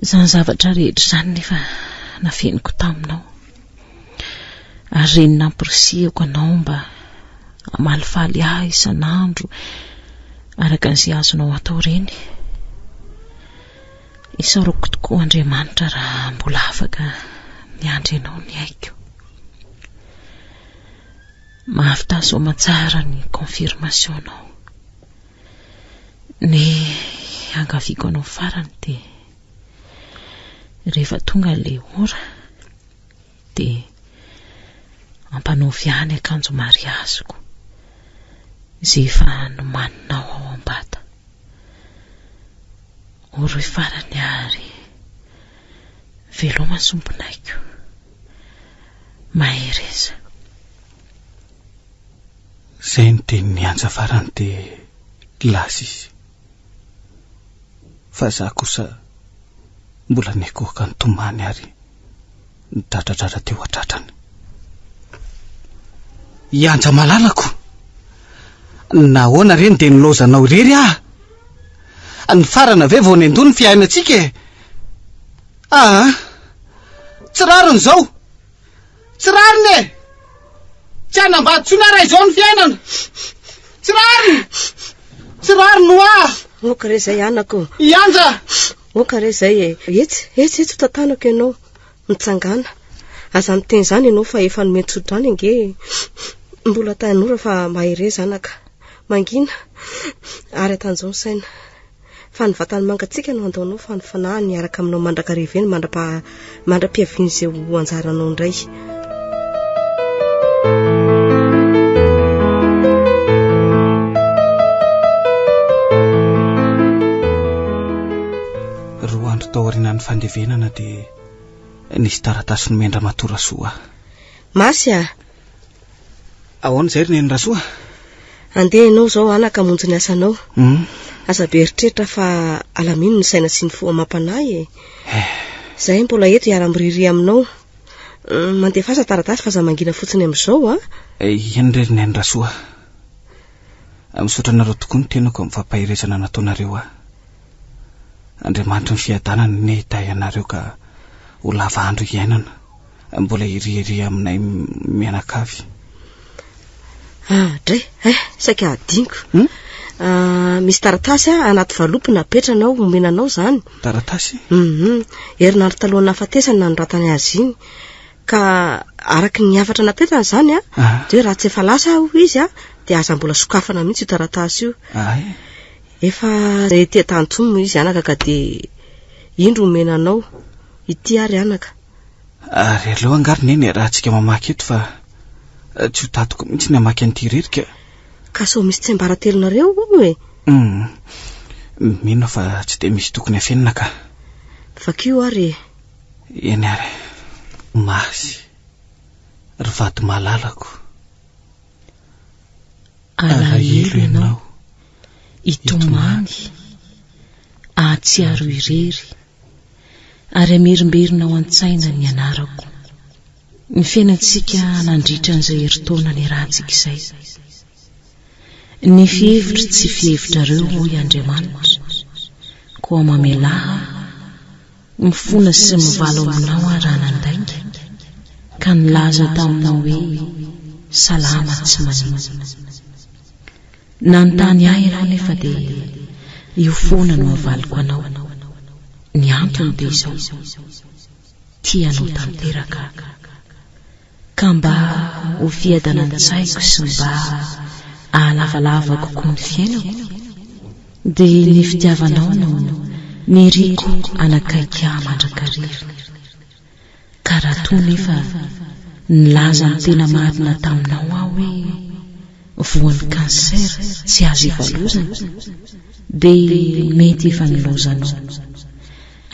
Izany zavatra rehetra izany nefa nafeniko taminao. Ary reny namporisihako anao mba hamalifaly ahy isan'andro araka izay azonao atao reny. Isaorako tokoa Andriamanitra raha mbola afaka miandry anao ny aiko. Mahavita matsara ny confirmationao. Ny angaviako anao farany dia rehefa tonga ilay ora dia ampanovy ihany akanjo mariaziko izay efa nomaninao ao am-bata. Oroy farany ary veloma somponaiko mahereza. Zay ny tenin'ny anja farany dia lasa izy. Fa za kosa mbola nekohaka ny tomany ary nidradradrara teo atratrany. Ianja malalako. Nahoana reny dia nilozanao irery ah. Ny farana ve vao nendony ny fiainantsika e? Tsy rariny zao. Tsy rariny e. Tsy anambady tsonaray izao ny fiainana. Tsy rariny. Tsy rariny ho ah. Oka re zay anako. Ianja. Oka re zay e. Etsy tatanako ianao mitsangana. Aza miteny izany ianao fa efa nomentsodrany nge. Mbola tanora fa mahereza anaka. Mangina. Ary atanjao ny saina. Fa ny vatany mangatsika no andaonao fa ny fanahy niaraka aminao mandrakariva eny mandra-piaviany izay ho anjaranao indray. Roa andro tao aorianan'ny fandevenana dia nisy taratasy nomendra matorasoa. Masy ah. Ahoana izay ry neny rasoa? Andeha ianao zao anaka monjy ny asanao. Asa be eritreritra fa alamino ny saina sy ny fo amampanahy e. Zay mbola eto hiara-miriri aminao. Mandefasa taratasy fa za mangina fotsiny amin'izao ah. Eny re ry neny rasoa. Misaotra anareo tokoa ny tenako amin'ny fampahirezana nataonareo ah. Andriamanitra ny fiadanany ny hitay anareo ka ho lava andro iainana. Mbola iri aminay mianakavy. Dray, saika adiniko. Misy taratasy anaty valopy napetranao omenanao zany. Taratasy? Herinandro talohan'ny nahafatesany nanoratany azy iny. Ka araky ny hafatra napetrany zany dia raha tsy efa lasa izy dia aza mbola sokafana mihitsy io taratasy io. Efa ety tantomo izy anaka ka dia indro omenanao ity ary anaka. Ary aloha angary neny raha tsika mamaky eto fa tsy ho tatoko mihitsy ny hamaky an'ity ririka. Ka so misy tsembaratelonareo e? Mino fa tsy dia misy tokony afenina ka. Vakio ary. Eny ary. Masy. Ry vady malalako. Alahelo ianao. Itomany. Ahatsiaro irery. Ary amerimberinao an-tsaina ny anarako. Ny fiainantsika nandritra an'izay herintaona ny rahantsika izay. Ny fihevitra tsy fihevitrareo hoy Andriamanitra. Koa mamelaha, mifona sy mivalo aminao raha nandainga, ka nilaza taminao hoe salama tsy manino. Nanontany ahy ianao nefa dia io foana no avaliko anao. Ny antony dia izao, tianao tanteraka. Ka mba ho fiadanan-tsaiko sy mba ahalavalava kokoa ny fiainako dia ny fitiavanao no niriko anakaiky mandrakariva. Ka raha toa nefa nilaza ny tena marina taminao aho hoe voan'ny kanser tsy azo ivalozana dia mety efa nilozanao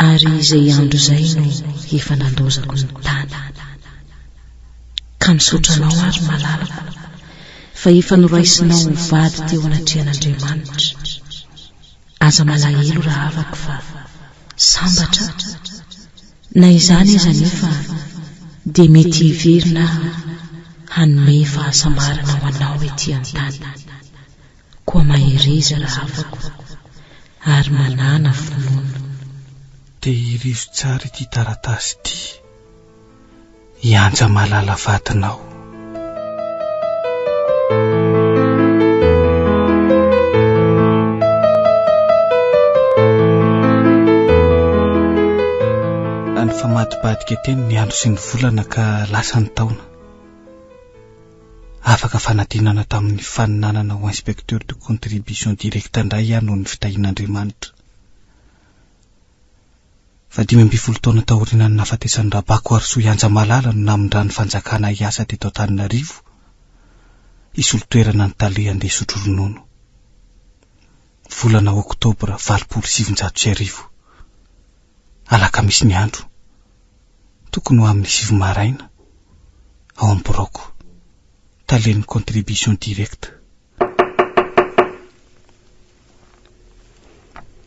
ary izay andro izay no efa nandozako ny tany. Ka misotranao ary malalako fa efa noraisinao vady teo anatrehan'Andriamanitra. Aza malahelo raha afaka fa sambatra. Na izany aza nefa dia mety hiverina hanome fahasamarana ho anao ety an-tany. Koa mahereza raha afaka ary manana finoana. te irizo tsara ity taratasy ity, hianja malala vatinao. Any famadibadika teny ny andro sy ny volana ka lasa ny taona. Afaka fanadinana tamin'ny faninanana ho inspecteur de contribution directe indray ihany noho ny fitahin'Andriamanitra. 20 taona taorianany nafatesan'ny rabako Arsoa Ianja Malala no namindrany fanjakana hiasa teto Antananarivo, isolo-toerana ny tale andeha sotro ronono. Volana Oktobra 2790, alakamisy ny andro, tokony ho amin'ny 7 maraina, ao amin'ny Boroko, talen'ny contribution directe.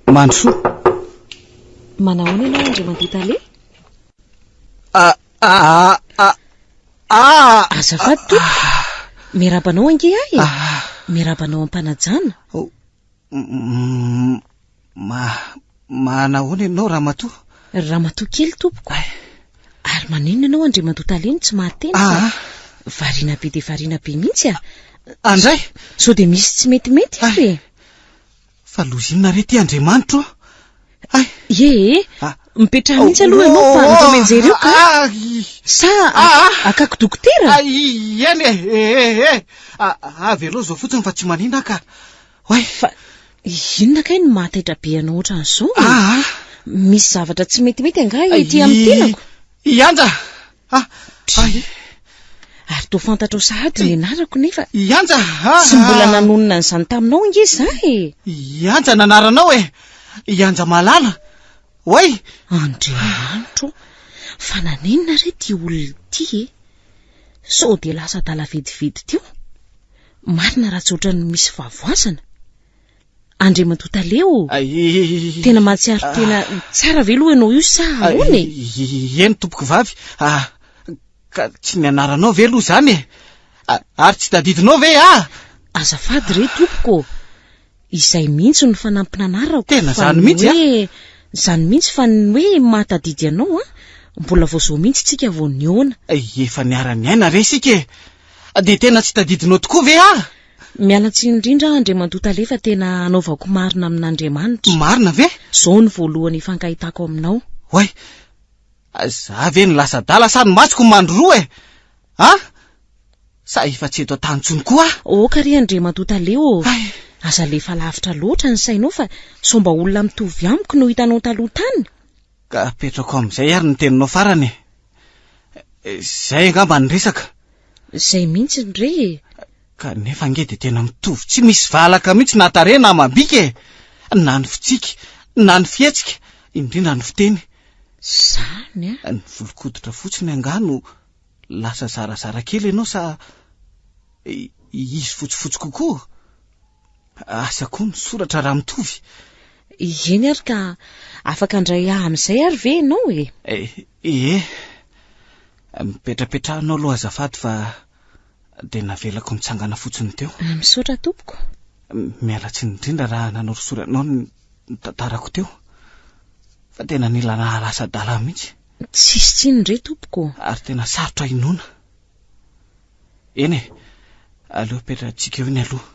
Mandrosoa, manahoana ianao Andriamantoa Tale? Azafady tompoko, miarabanao ange ahy? Miarabanao am-panajana? Manahoana ianao Ramatoa? Ramatoa kely tompoko. Ary maninona ianao Andriamantoa Tale no tsy mahateny fa variana be dia variana be mihitsy a. Andray? Sao dia misy tsy metimety ary e. Fa lozinina rety Andriamanitra. Ye, mipetraha mihitsy aloha ianao fa nitomenjereo ka. Sa akako dokotera? Eny avy aloha zao fotsiny fa tsy manina ka. Fa inona kay no mahataitra be anao ohatran'izao? Misy zavatra tsy metimety angaha ety amin'ny tenako. Ianja! Ary toa fantatrao sahady ny anarako nefa. Ianja! Tsy mbola nanonona an'izany taminao ange zaho e. Ianja nanaranao e. Ianja Malala. Oay! Andriamanitro, fa nanenina re ty olona ity e. Sao dia lasa dala vidividy teo. Marina raha tsy ohatran'ny misy vavoazana. Andriamantoa Taleo, tena mahatsiaro tena tsara ve aloha ianao io sa ahoana e? Eny tompoko vavy, ka tsy ny anaranao ve aloha zany e? Ary tsy tadidinao ve Azafady re tompoko, izay mihitsy no fanampina anarako. Tena zany mihitsy zany mihitsy fa ny hoe mahatadidy anao mbola vao zao mihitsy tsika vao niona. Efa niara-ny aina re sika e. De tena tsy tadidinao tokoa ve Mialatsy indrindra Andriamantoa Tale fa tena anaovako marina amin'Andriamanitra. Marina ve? Zao ny voalohany ifankahitako aminao. Oay, za ve ny lasa dala sa ny matsiko mandro roa e? Sa efa tsy eto an-tantsony koa? Oka ry Andriamantoa Taleo, aza lefa lavitra loatra ny sainao fa somba olona mitovy amiko no hitanao taloha tany. Ka petrako amin'izay ary ny teninao farany. Zay angamba ny resaka. Zay mihitsy re. Ka nefa nge de tena mitovy, tsy misy valaka mihitsy na tare na mambika e. Na ny fitsika, na ny fietsika, indrindra ny fiteny. Zany Ny volokoditra fotsiny angano lasa zarazara kely ianao sa izy fotsifotsy kokoa. Asa koa ny soratra raha mitovy. Eny ary ka afaka andray amin'izay ary ve ianao e? Mipetrapetrahanao aloha azafady fa de navelako nitsangana fotsiny teo. Misaotra tompoko. Mialatsy indrindra raha nanao soranao ny tantarako teo. Fa tena nila nahalasa dala mihitsy. Tsisy tsiny re tompoko. Ary tena sarotra inona. Eny e, aleo petratsika eo iny aloha.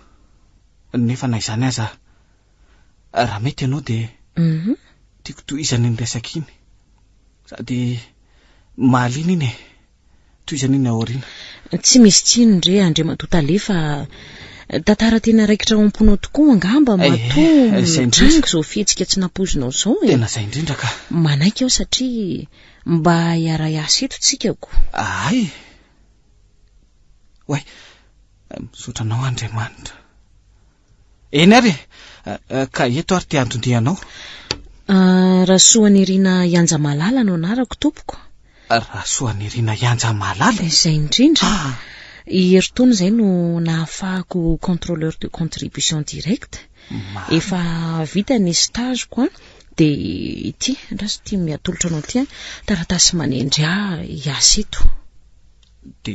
Nefa na izany aza, raha mety ianao de tiako tohizany ny resaka iny. Sady mahaliana iny e, tohizany iny aoriana. Tsy misy tsiny re Andriamantoa Tale fa tantara tena raikitra ao am-ponao tokoa angamba matoa mitrango zao fihetsika tsy napozinao zao e. Tena zay indrindra ka. Manaiky aho satria mba hiara-iasa eto tsikako. Oay, misotranao Andriamanitra. Eny ary ka eto ary te androndehanao. Rasoany Irina Ianja Malala no anarako tompoko. Rasoany Irina Ianja Malala? Izay indrindra. Herintaona izay no nahafahako contrôleur de contribution directe. Efa vita ny stageko de ity andraso ity miatolotra anao ity taratasy manendry hiasa eto. De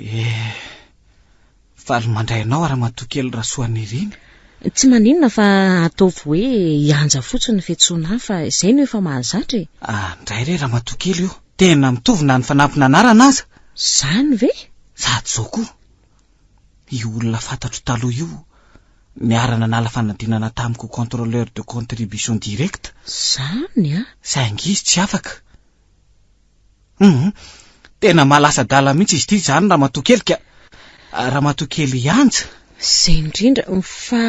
faly mandray anao ary matoa kely Rasoany Irina. Tsy maninona fa ataovy hoe hianja fotsiny fiantsoana fa izay no efa mahazatra e. Ndray re Ramatokely io tena mitovy na ny fanampina anarana aza. Zany ve? Sady zao koa io olona fantatro taloha io niarana nala fanadinana tamiko contrôleur de contribution directe. Zany a? Saingy izy tsy afaka. Tena malasa-dala mihitsy izy ity zany Ramatokely ka Ramatokely ianja. Zay indrindra fa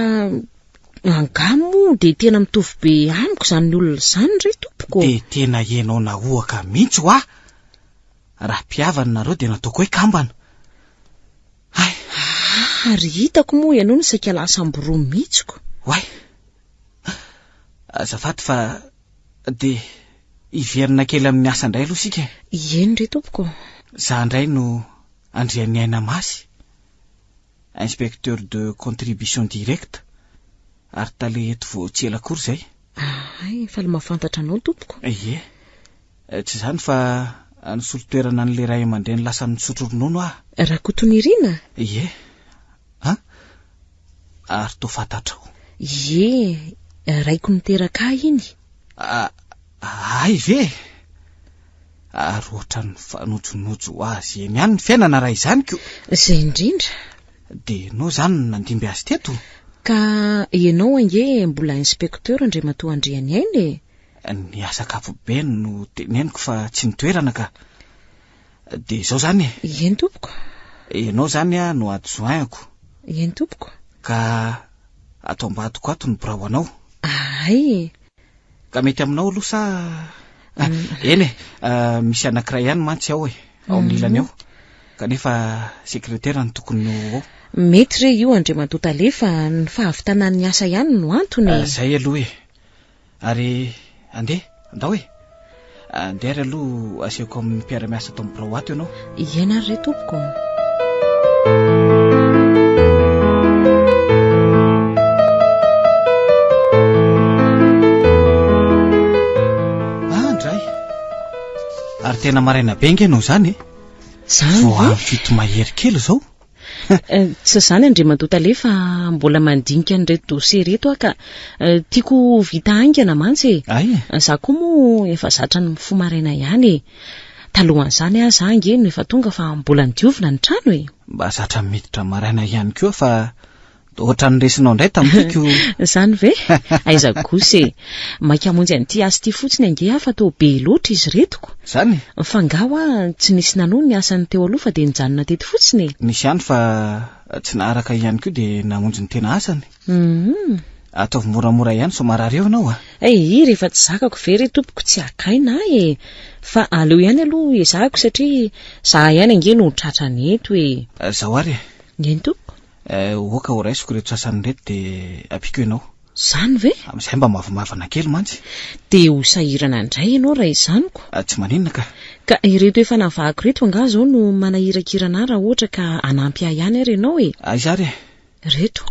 angamo de tena mitovy be amiko zany olona zany ry tompoko. De tena ianao nahoaka mihitsy ho aho. Raha mpiavana nareo de nataoko hoe kambana. Ary hitako moa ianao ny saika lasa amboroa mihitsiko. Way. Azafady fa de iverina kely amin'ny asa indray aloha sika. Eny ry tompoko. Za indray no Andriany Aina Masy, inspecteur de contribution directe, ary tale eto Voatsela kory zay. Fa le mahafantatra anao tompoko. Ie. Tsy zany fa nisolo-toerana an'le ray aman-dreny lasa nisotro ronono ah. Rakotonirina? Ie. Ary to fantatrao. Ie, raiko niteraka iny. Ay ve? Ary ohatra ny fanojonojo azy eny ihany ny fiainana raha izany ko. Zay indrindra. De nao zany nandimby azy teto. Ka ianao ange mbola inspecteur Andriamatoa Andriany Aina e. Ny asa kapobe no teneniko fa tsy nitoerana ka. De zao zany e. Eny tompoko. Ianao zany no adjoint-ko. Eny tompoko. Ka ato ambadiko ato ny birao anao. Ay. Ka mety aminao aloha sa eny misy anankiray ihany mantsy ao e ao nilany ao. Kanefa sekretera ny tokony ao. Mety re io Andriamatoa Talefa ny fahavitanan'ny asa ihany no antony. Zay aloha e. Ary andao e. Andeha aloha asiako amin'ny mpiara-miasa ato amin'ny birao ato ianao. Iena ry tompoko. Ary tena maraina be nge no zany e. Zany vao avy fito mahery kely zao. Tsy zany Andriamatoa Talefa mbola mandinika an'ireto dossier reto ka tiako vita haingana mantsy e. Ay. Za koa moa efa zatra ny mifo maraina ihany e. Talohan'izany za nge no efa tonga fa mbola nidiovina ny trano e. Mba zatra miditra maraina ihany koa fa ohatra ny resinao indray tamitiko. Zany ve? Aiza kosa e. Maikamonjy an'ity asa ity fotsiny ange fa tao be loatra izy retoko. Zany? Fa ngawa tsy nisy nanohy ny asany teo aloha fa de nijanona teto fotsiny. Nisy ihany fa tsy naharaka ihany koa de namonjy ny tena asany. Ataovy moramora ihany somarareo ianao a. Rehefa tsy zakako ve re tompoko tsy akaina e. Fa aleo ihany aloha ezahako satria za ihany ange no tratrany eto e. Zao ary. Eny tompoko. Oka ho raisiko reto sasany reto de apiko ianao. Zany ve? Amizay mba mavomavana kely mantsy. De ho sahirana indray ianao raha izanoko. Tsy maninona ka. Ka ireto efa navahako reto anga zao no manahirakirana raha ohatra ka anampy ahy ihany ary ianao e. Zary. Reto.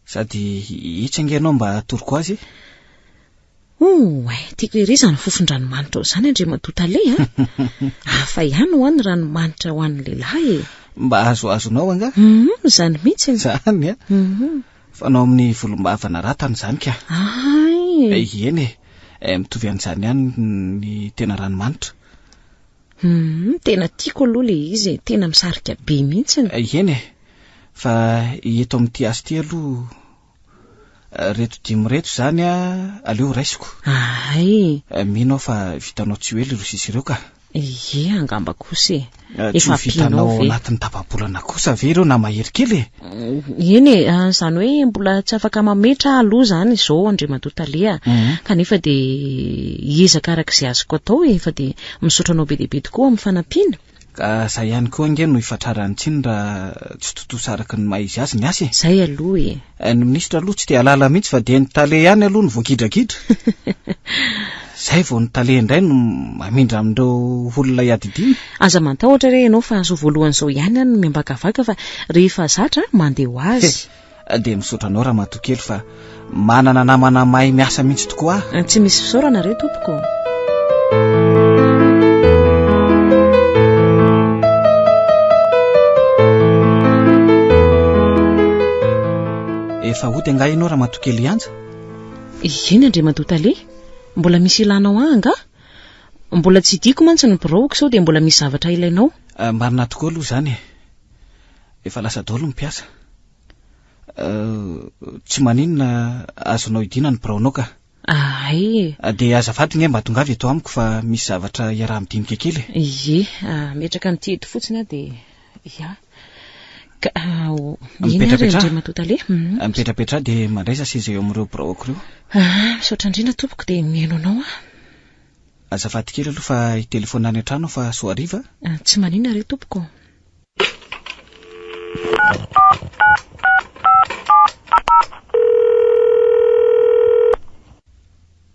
Sady hitsangenao mba atoroko azy. Tiako erizany fofon-dranomanitra zany Andriamatoa Tale a. Hafa ihany ho any ranomanitra ho an'ny lehilahy e. Mba azonao anga? Zany mihitsy. Zany a. Fanao amin'ny volombavana ratany zany ka. Eny e. Mitovy an'izany ihany ny tena ranomanitra. Tena tiako aloha le izy tena misarika be mihitsy. Eny e. Fa eto amin'ity asa ity aloha reto dimy reto zany aleo raisiko. Minao fa vitanao tsy hoe ry sisy ireo ka. Angamba kosa e. Efa vitanao anatin'ny tapa-bolana kosa ve ireo na mahery kely e. Eny e, zany hoe mbola tsy afaka mametra aloha zany izao Andriamatoa Tale kanefa de hiezaka arak'izay azoko atao e. Fa de misaotra anao be dia be tokoa amin'ny fanampiana. Ka za ihany koa nge no ifatrarany tsiny raha tsy totosa araky ny maizy azy ny asa e. Zay aloha e. Ny ministra aloha tsy de alala mihitsy fa de ny Tale ihany aloha ny voakidrakidra. Zay vao ny Tale indray no mamindra amin'ireo olona iadidiny. Aza matahotra re ianao fa zo voalohan'izao ihany no miambakavaka fa rehefa zatra mandeha ho azy. De misaotra anao Ramatokely kely fa manana namana mahay miasa mihitsy tokoa. Tsy misy fisaorana re tompoko. efa hody anga ianao raha matokely anja. Iny Andriamantoa mbola misy ilanao anga? Mbola tsy diako mantsy ny biraoko sao dia mbola misy zavatra ilainao. Marina tokoa aloha zany efa lasa daholo mpiasa. Tsy maninona azonao idina ny biraonao ka. Dia azafady nge mba tongavy eto amiko fa misy zavatra iaraha-midinika kely. Metraka ny tiety fotsiny dia mipetrapetra dia mandraisa seza eo amin'ireo biraoko ireo. Misaotra indrindra tompoko dia mihaino anao. Azafady kely aloha fa itelefona any an-trano fa soa hariva. Tsy maninona re tompoko.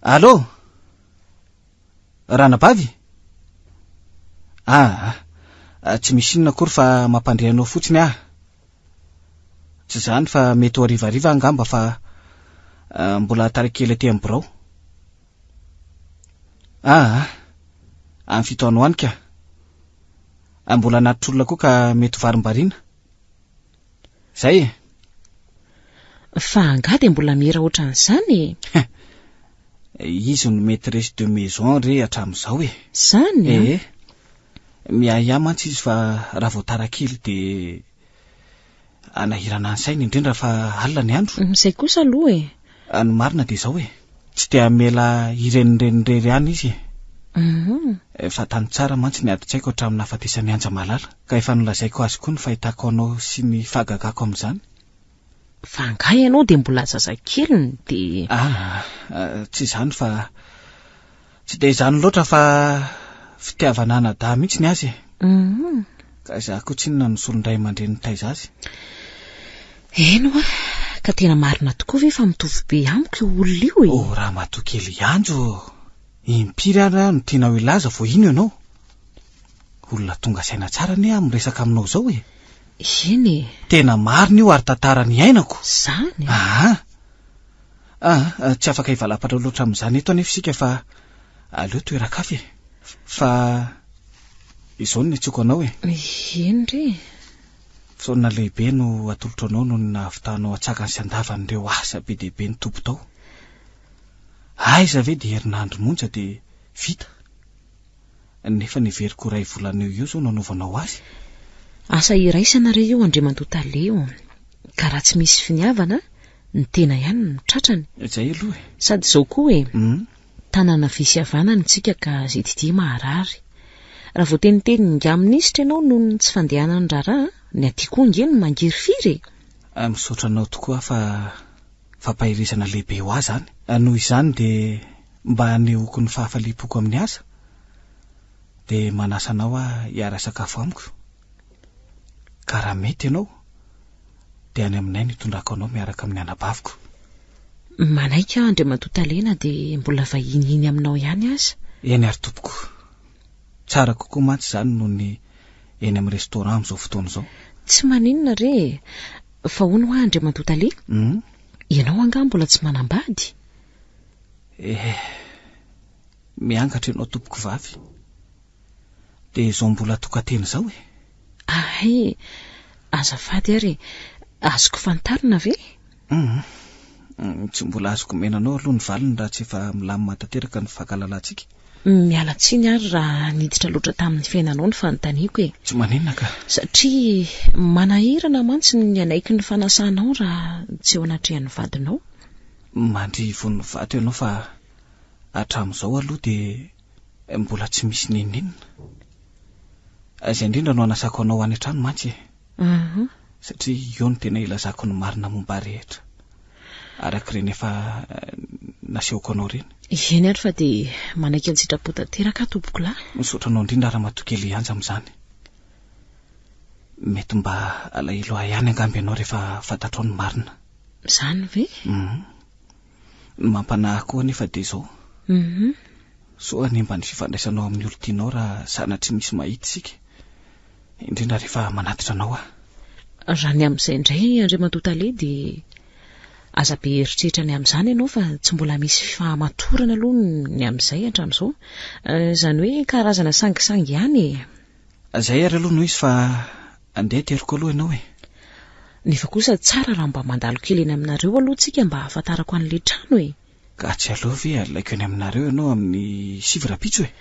Allô? Ranabavy? Tsy misy inona akory fa mampandrehanao fotsiny aho. Tsy zany fa mety ho harivariva angamba fa mbola tarakely aty amin'ny birao. Amin'ny fitoanao any ka. Mbola anatr'olona koa ka mety ho varim-bariana. Zay e. Fa anga dia mbola mira ohatran'izany. Izy no maîtresse de maison re hatramin'izao e. Zany? Miahiahy mantsy izy fa raha vao tarakely dia anahirana ny sainy indrindra fa alina ny andro. Izay kosa aloha e. Ny marina dia izao e. Tsy dia mela irenirenirery ihany izy. Fa tany tsara mantsy ny adi-tsaiko hatramin'ny hafatesany anja malala ka efa nolazaiko azy koa ny fahitako anao sy ny fahagagako amin'izany. Fa anga ianao dia mbola zazakeliny dia... Tsy izany fa tsy dia izany loatra fa fitiavana anada mihitsy ny azy. Ka izaho koa tsy inona ny solondray mandreny taiza azy. Eno ka tena marina tokoa ve fa mitovy be amiko io olona io e. Raha matokely ianjo impiry ara no tianao ilaza vao ino ianao. Olona tonga saina tsara ne amin'ny resaka aminao zao e. Eny e. Tena marina io ary tantara ny ainako. Zany? Tsy afaka hivalapatra loatra amin'izany eto anefa isika fa aleo toeran-kafa e. Fa izao ny atsiako anao e. Eny re. Fotoana lehibe no atolotra anao no nahavitanao atsaka ny sandavan'ireo asa be dia be ny tompo tao. Aiza ve dia herinandro monja dia vita. Nefa niveriko iray volana eo zao nanaovanao azy. Asa iraisana re io Andriamantoa io. Ka raha tsy misy finiavana ny tena ihany no tratrany. Zay aloha e. Sady izao koa e. Tanana fisiavana ny tsika ka zay didi maharary. Raha vao teniteny nga minisitra ianao no tsy fandehanany raharaha ny atiako ngeny mangiry firy. Misaotra anao tokoa fa fampahirizana lehibe ho azy zany. Noho izany dia mba hanehoako ny fahafalipoko amin'ny asa dia manasa anao hiara sakafo amiko. Ka raha mety ianao dia any aminay nitondrako anao miaraka amin'ny anabaviko. Manaika Andriamantoa lena dia mbola vahinihiny aminao ihany aza. Eny ary tompoko. Tsara kokoa mantsy izany noho ny eny amin'ny restaurant amin'izao fotoana izao. Tsy maninona re. Fa hono ho Andriamantoa le? Ianao anga mbola tsy manambady. Miangatra ianao tompoko vavy. Dia izao mbola tokateny izao e. Azafady ary. Azoko fantarina ve? Tsy mbola azoko menanao aloha ny valiny raha tsy efa milamina tanteraka ny fankalalantsika. Miala tsiny ary raha niditra loatra tamin'ny fiainanao ny fanontaniako e. Tsy maninona ka. Satria manahirana mantsy ny anaiky ny fanasanao raha tsy eo anatrehan'ny vadinao. Mandry von'ny vato ianao fa hatramin'izao aloha dia mbola tsy misy ninina. Izay indrindra no anasako anao any an-trano mantsy e. Satria io no tena ilazako ny marina momba rehetra. Arak'ireny efa nasehoko anao reny. Eny ary fa dia manaiky ny sitrapo tanteraka tompoko lahy. Misaotra anao indrindra raha matokely anja amin'izany. Mety mba alahelo ihany angamby ianao rehefa fantatrao ny marina. Zany ve? Ny mampanahy koa nefa dia izao. So any mba ny fifandraisanao amin'ny olo-tianao raha sana tsy misy mahita isika. Indrindra rehefa manatitra anao raha ny amin'izay indray Andriamantoa le dia aza be heritreritra ny amin'izany ianao fa tsy mbola misy fahamatorana aloha ny amin'izay hatramin'izao. Izany hoe karazana sangisangy ihany e. Zay ary aloha noho izy fa andeha teriko aloha ianao e. nefa kosa tsara raha mba mandalo kely eny aminareo aloha tsika mba hahafantarako an'le trano e. Ka tsy aloha ve alaiko eny aminareo ianao amin'ny sivyrapitso e?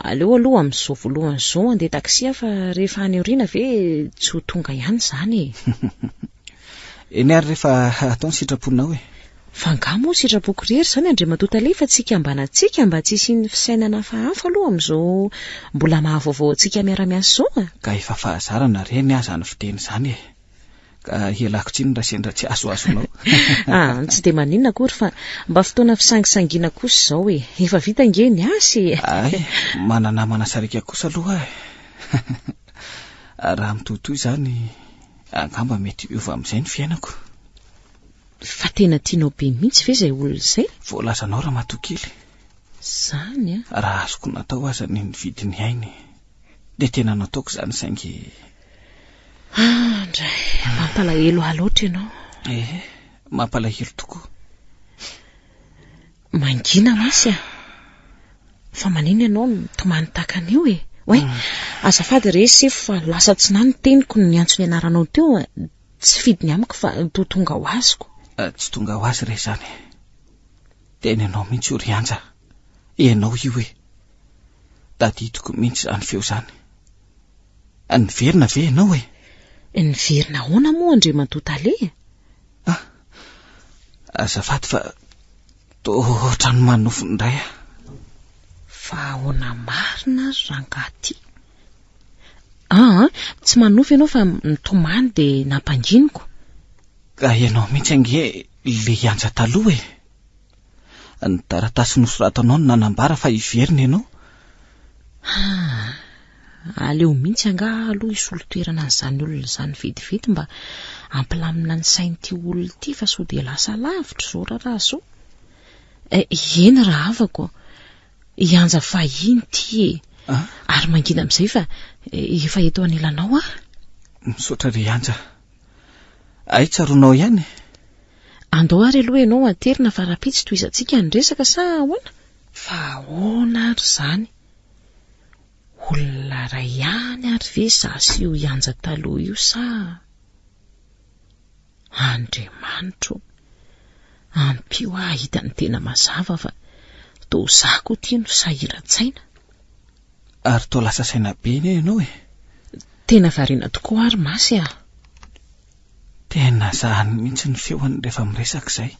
Aleo aloha amin'izao voalohany izao andeha taksi fa rehefa any aoriana ve tsy ho tonga ihany izany e. Eny ary rehefa ataony sitraponao e. Fa ngamo sitrapoko rery izany Andriamatoa Tale fa tsika ambanantsika mba tsy isian'ny fisainana hafahafa aloha amin'izao mbola mahavaovao antsika miara-miasa izao. Ka efa fahazarana reny aza ny fiteny izany e. Ka ialako tsiny raha sendra tsy asoasonao. Tsy dia maninona akory fa mba fotoana fisangisangiana kosa izao e. Efa vita nge ny asy. Ay, manana manasarika kosa aloha e. Raha mitohitoy izany angamba mety hiova amin'izay ny fiainako. Fa tena tianao be mihitsy ve izay olona izay? Voalazanao raha matokely. Izany a? Raha azoko natao aza ny vidiny ainy dia tena nataoko izany saingy Andray, mampalahelo loatra ianao. Mampalahelo tokoa. Mangina masy a. Fa manino ianao tomany takan'io e. Oe, azafady resy fa lasa tsy nany teniko ny antsony anaranao teo tsy fidiny amiko fa tonga ho azoko. Tsy tonga ho azy re zany. Tena ianao mihitsy ry anja. Ianao io e. Tadidiko mihitsy zany feo zany. Niverina ve ianao e? Niverina ahoana moa Andriamatoa Tale? Azafady fa ohatrany manofo ndray a. Fa ahoana marina rangaty. Tsy manofo ianao fa nitomany dia nampanginiko. Ka ianao mihitsy ange le anja taloha e. Ny taratasy nosoratanao no nanambara fa hiverina ianao. Aleo mihitsy anga aloha isolo toerana n'izany olona izany vetivety mba ampilamina ny sain'ity olona ity fa sao dia lasa lavitra izao raha zao. Eny raha avako. Ianja fahiny ity e. Ary mangina amin'izay fa efa eto anilanao a. Misaotra ry anja. Ay tsaronao ihany. Andao ary aloha ianao aterina fa rapitsy toy izantsika ny resaka sa ahoana? Fa ahoana ary izany? Olona ray ihany ary ve zasy io Ianja taloha io sa? Andriamanitro, ampio hita ny tena mazava fa toa zako ity no sahiran-tsaina. Ary toa lasa saina be iny ianao e. Tena variana tokoa ary masy a. Tena zahany mihitsy ny feoany rehefa miresaka izay.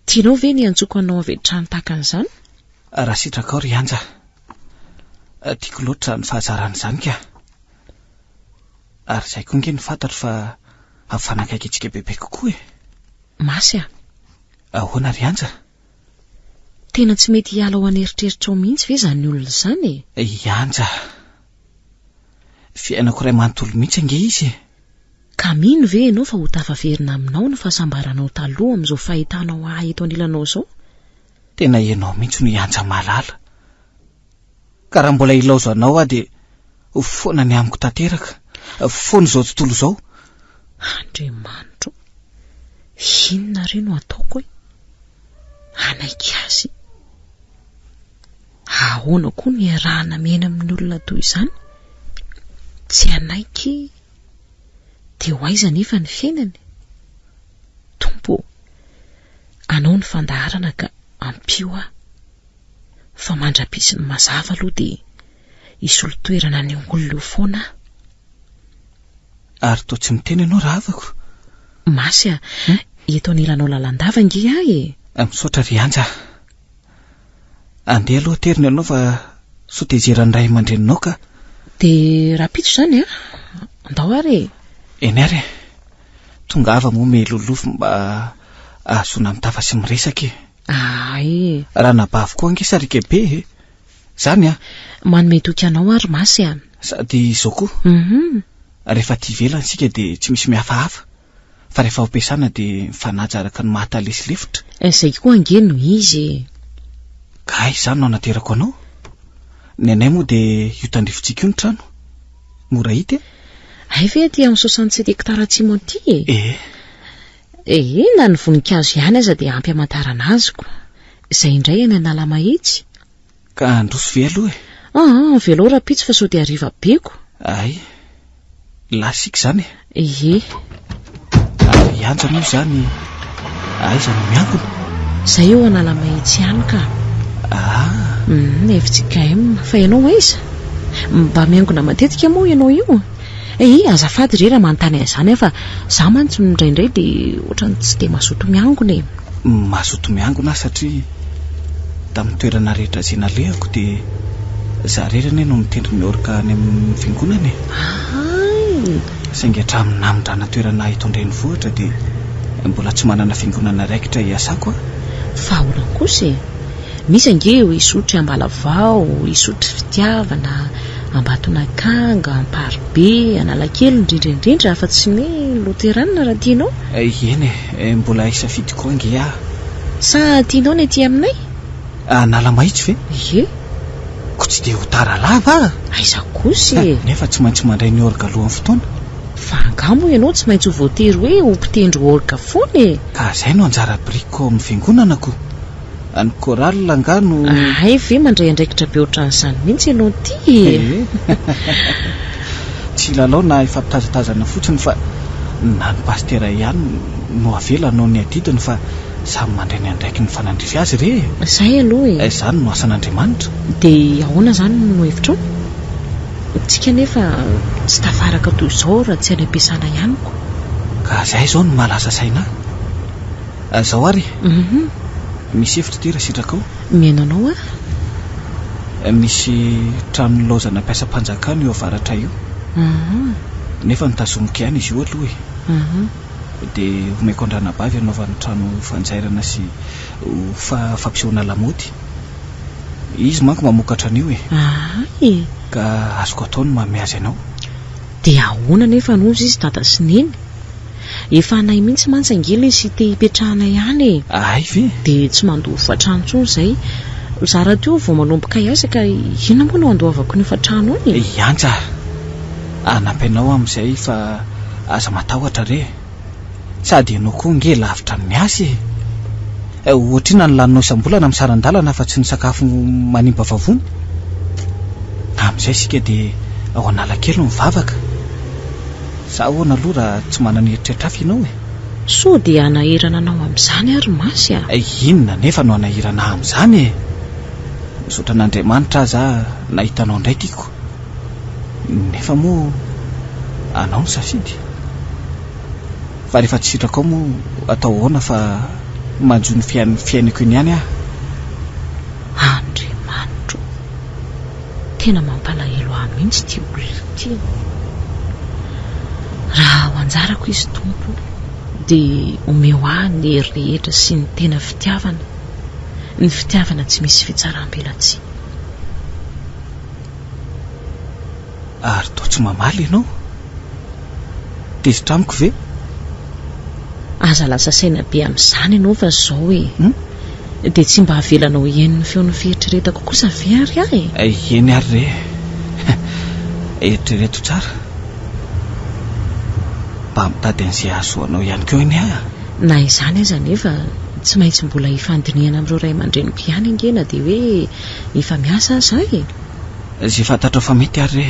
Tianao ve ny antsoko anao avy trano takan'izany? Raha sitraka ao ry anja. Tiako loatra ny fahazarana izany ka. Ary izay koa nge ny fantatro fa afanakaiky antsika bebe kokoa e. Masy a. Ahoana ry anja? Tena tsy mety hiala ao an'eritreritra ao mihitsy ve izany olona izany e? Anja. Fiainako ray manontolo mihitsy ange izy e. Ka mino ve ianao fa ho tafaverina aminao ny fahasambaranao taloha amin'izao fahitanao eto anilanao izao? Tena ianao mihitsy no Ianja malala. Ka raha mbola ilaozanao dia foana ny amiko tanteraka. Foana izao tontolo izao. Andriamanitro, inona re no ataoko e? Anaiky azy. Ahoana koa ny iarahana miaina amin'ny olona toy izany? Tsy anaiky dia ho aiza nefa ny fiainany? Tompo, anao ny fandaharana ka ampio aho. Fa mandrapisy ny mazava aloha dia isolo toerana ny olona foana. Ary toa tsy miteny ianao raha avako. Masy a, eto anilanao lalandava nge ahy e. Misaotra ry anja. Andeha aloha terina ianao fa sao tejeran'ny ray aman-dreninao ka. Dia rapitso izany a? Andao ary e. Eny ary e. Tonga ava moa melolofo mba ahazona mitafa sy miresaka e. Ay. Raha nabavy koa ange sarika be e. Zany a. Manome toky anao ary masy a. Sady izao koa. Rehefa tia velana sika dia tsy misy mihafahafa. Fa rehefa ho ampiasana dia mifanaja araka ny mahataleslefotra. Izay koa ange no izy. Ka izany no anaterako anao. Ny anay moa dia io tandrifontsika io ny trano. Mora hita e. Ay ve aty amin'ny 67 hektara atsimo aty e? Na ny voninkazo ihany aza dia ampy hamantarana azoko. Izay indray any anala mahitsy. Ka androso ve aloha e? Velao rapitsy fa sao dia hariva beko. Ay. lasik zany ie ianja moa zany aiza no miankona zay eo anala mahitsy ihany ka efitsika fa ianao aiza mba miangona matetika moa ianao io azafady re raha manontany an'izany fa za mantsy indraindray dia ohatrany tsy dia mazoto miangona mazoto miangona satria tamin'ny toerana rehetra izay nalehako dia za rerany no mitendry ny orika any amin'ny fiangonana saingy hatramin'ny namindrana toerana hitondray ny vohitra dia mbola tsy manana fiangonana raikitra hiasako fa olana kosa misy ange isotry ambalavao isotry fitiavana ambatona kanga amparibe analakely indrindraindrindra afa tsy ne loteranina raha tianao eny mbola isafidy koa ange sa tianao ny aty aminay anala mahitsy ve ie ko tsy dia ho tara lava aiza kosy nefa tsy maintsy mandray ny orga alohan'ny fotoana fa angamo ianao tsy maintsy ho voatery hoe ho mpitendry orga foany ka zay no anjara briko amin'ny fiangonanako any koraly langano ay ve mandray andraikitra be ohatran'izany mihitsy ianao ty tsy lalao na ifampitazatazana fotsiny fa na ny pastera ihany no avelanao ny adidiny fa samy mandray ny andraiky ny fanandrify azy re zay aloha zany no asan'Andriamanitra dia ahoana zany no hevitrao tsika nefa tsy tafaraka toy izao raha tsy any am-piasana ihaniko ka zay zao no malaza saina zao ary misy efitra ty raha sitraka ao miainanao misy trano lozana mpiasa-mpanjakana eo avaratra io nefa nitazomika ihany izy io aloha dia omeko andranabavy anaovany trano fanjairana sy fampisehoana lamody izy manko mamokatra an'io ka azoko ataony manome azy ianao dia ahoana nefa nozy izy tata sy neny efa nay mihitsy mantsangely izy te hipetrahana ihany ay ve dia tsy mandoha fatrano ntsony zay zara teo vao manomboka iasa ka inona moa no andohavako ny fatrano iny ianja anampianao amin'izay fa aza matahotra re sady ianao koa nge lavitra ny asy ohatrina ny laninao isam-bolana amin'ny saran-dalana fa tsy ny sakafo manimba vavony amin'izay sika dia ao analakely no mivavaka za hoana aloha raha tsy manana heritreritra hafa ianao so dia anahirana anao amin'izany ary masy inona nefa no anahirana amin'izany misaotra an'Andriamanitra za nahitanao indray tiako nefa moa anao ny safidy fa rehefa tsy sitraka ao moa atao hoana fa manjo ny fiainako iny ihany Andriamanitra tena mampalahelo ahy mihitsy ty olona ty raha ho anjarako izy tompo dia omeo ahy ny hery rehetra sy ny tena fitiavana tsy misy fitsaram-belatsy ary toa tsy mamaly ianao tezitra amiko ve aza lasa saina be amin'izany ianao fa zao dia tsy mba havelanao ieniny feon'ny fieritreretako kosa ve ary eny ary re eritrereto tsara mba mitady an'izay azoanao ihany keo iny na izany aza nefa tsy maintsy mbola hifandinihana amin'ireo ray aman-dreniko ihany ingena dia hoe efa miasa zay zay fantatra fa mety ary re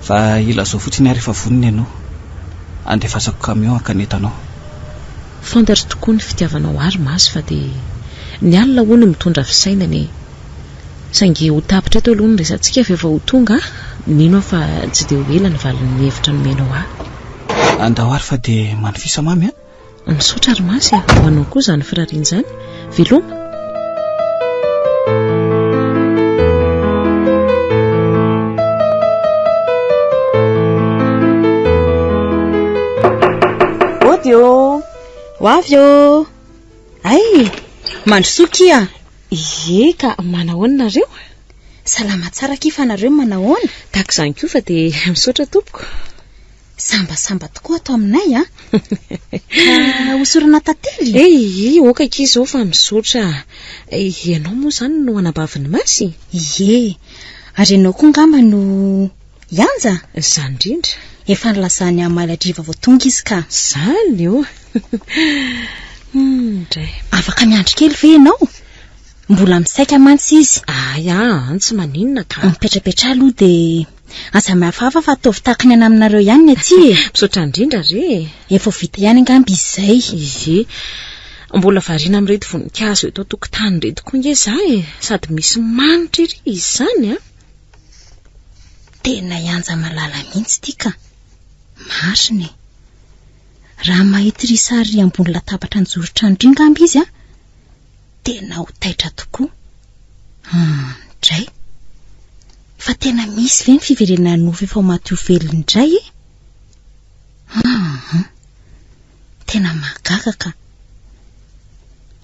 fa ila zao fotsiny ary efa voniny ianao andefasako kamion akanetanao fantatra tokoa ny fitiavanao ary masy fa dia ny alina hono mitondra fisainany saingy ho tapitra eto aloha ny resantsika fa efa ho tonga mino fa tsy dia ho ela ny valin'ny hevitra nomenao andao ary fa dia manofisa mamy misaotra ary masy ho anao koa zany firariana izany veloma ho avy o ay mandrosokia ie ka manahoana nareo salama tsara kifa nareo manahoana tahaka izany koa fa dia misaotra tompoko sambasamba tokoa atao aminay ka hosorana tantely okaka izy ao fa misaotra ianao moa zany no anabaviny masy ie ary ianao koa ngamba no ianja zany indrindra efa nylazany amaladriva vao tonga izy ka zany io dray afaka miandry kely ve ianao mbola misaika mantsy izy tsy maninona ka mipetrapetra aloha dia Aza mihafahafa fa ataovy takany ana aminareo ihany ny aty e. Misaotra indrindra re. Efa vita ihany angamby izay. Izy mbola variana amin'reto voninkazo eto tokotany reto koa nge za e. Sady misy manitra iry izy zany a. Tena ianja malala mihitsy ity ka. Marina e. Raha mahita ry sary ambony latabatra anjorotrano ringamby izy a, tena ho taitra tokoa. Ndray. Fa tena misy ve ny fiverenana nofy efa maty ho velona indray e? Tena mahagaga ka.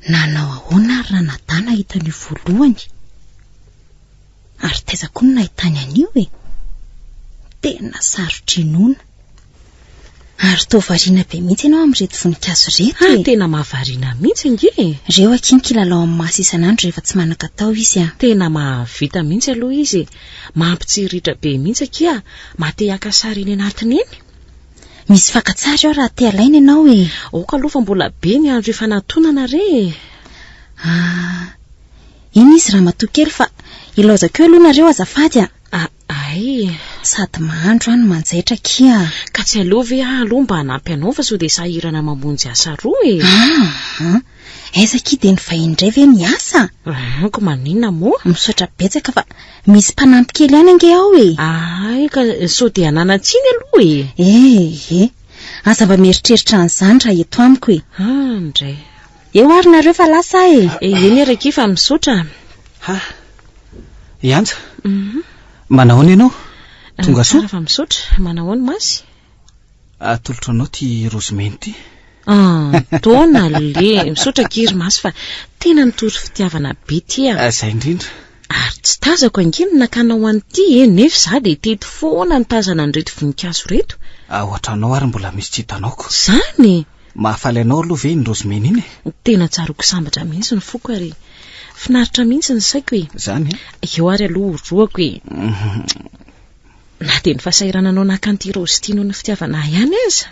Nanao ahoana ary raha nadana hitany voalohany. Ary taiza koa no nahitany an'io e. Tena sarotra inoana. Ary toa variana be mihitsy ianao amin'ireto voninkazo reto e. Tena mahavariana mihitsy nge. Reo aky ny kilalao amin'ny maso isan'andro rehefa tsy manan-katao izy a. Tena mahavita mihitsy aloha izy. Mampitsiriritra be mihitsy akia. Mate haka sary eny anatiny eny. Misy fankatsary ao raha te alaina ianao e. Oka aloha fa mbola be ny andro efa natonana re. Iny izy raha matokely fa ilaozako aloha nareo azafady a. Ay, sady mahandro any manjaitra kia. Ka tsy alova aloha mba hanampy anao fa so dia sahirana mamonjy asa roa e. Aiza ki dia ny vahiny indray ve miasa? Ko maninona moa? Misaotra betsaka fa misy mpanampy kely ihany ange ao e. Ay, ka so dia nanatsiny aloha e. Aza mba mieritreritra an'izany raha eto amiko e. Ndray. Eo ary nareo fa lasa e. Eny raky fa misaotra. Ianja. Manahoana ianao? Tonga soa? Fa misaotra. Manahoana masy? Atolotra anao ty rosemary ty. Tona le misaotra kiry masy fa tena nitory fitiavana be ty a. Zay indrindra. Ary tsy tazako anginy nakanao an'ity nefa za dia teto foana nitazana an'ireto voninkazo reto. Ohatra anao ary mbola misy tsy hitanaoko. Zany. Mahafaly anao aloha ve ny rosemary iny? Tena tsaroko sambatra mihitsy ny foko ary finaritra mihitsy ny saiko e. Zany eo ary aloha roako e. Na dia ny fahasahirananao nakanty rosy noho ny fitiavana ihany aza.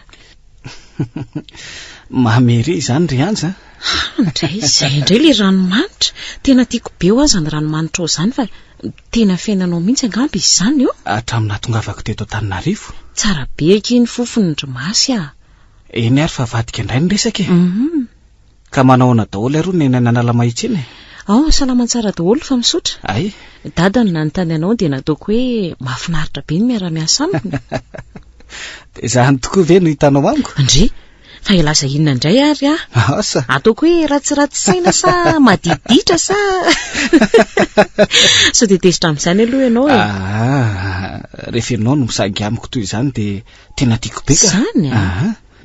Mahamery izany ry anja. Ndray izay indray le ranomanitra. Tena tiako be ho aza ny ranomanitra ao izany fa tena fiainanao mihitsy angamby izany eo. Hatramin'ny nahatongavako teto Antananarivo. Tsara be aky ny fofony Ndromasy a. Eny ary fa vadika indray ny resaka e. Ka manahoana daholo arô ny nanala mahitsy iny? Salama tsara daholo fa misaotra. Ay. Dadany nanontany anao dia nataoko hoe mahafinaritra be ny miara-miasa aminy. Izany tokoa ve no hitanao amiko? Ndry, fa ilaza inona indray ary a? Asa. Ataoko hoe ratsiratsy saina sa madiditra sa. So dia tezitra amin'izany aloha ianao e. Rehefa ianao no misagy amiko toy izany dia tena tiako be ka. Zany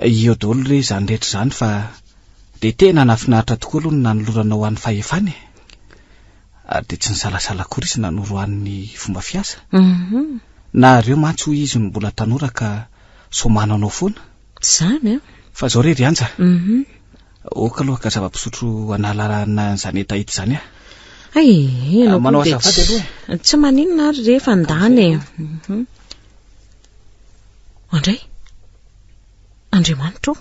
io daholo re izany rehetra izany fa dia tena nafinaritra tokoa aloha no nanoloranao an'ny fahefany. Ary dia tsy nisalasala kory izy nanoro an'ny fomba fiasa. Na reo mantsy ho izy no mbola tanora ka somananao foana. Zany fa zao re ry anja. Oka aloha ka zava-pisotro analarana izany etaita izany a. Manao azafady aloha. Tsy maninona ary rehefa ndany e. Andriamanitra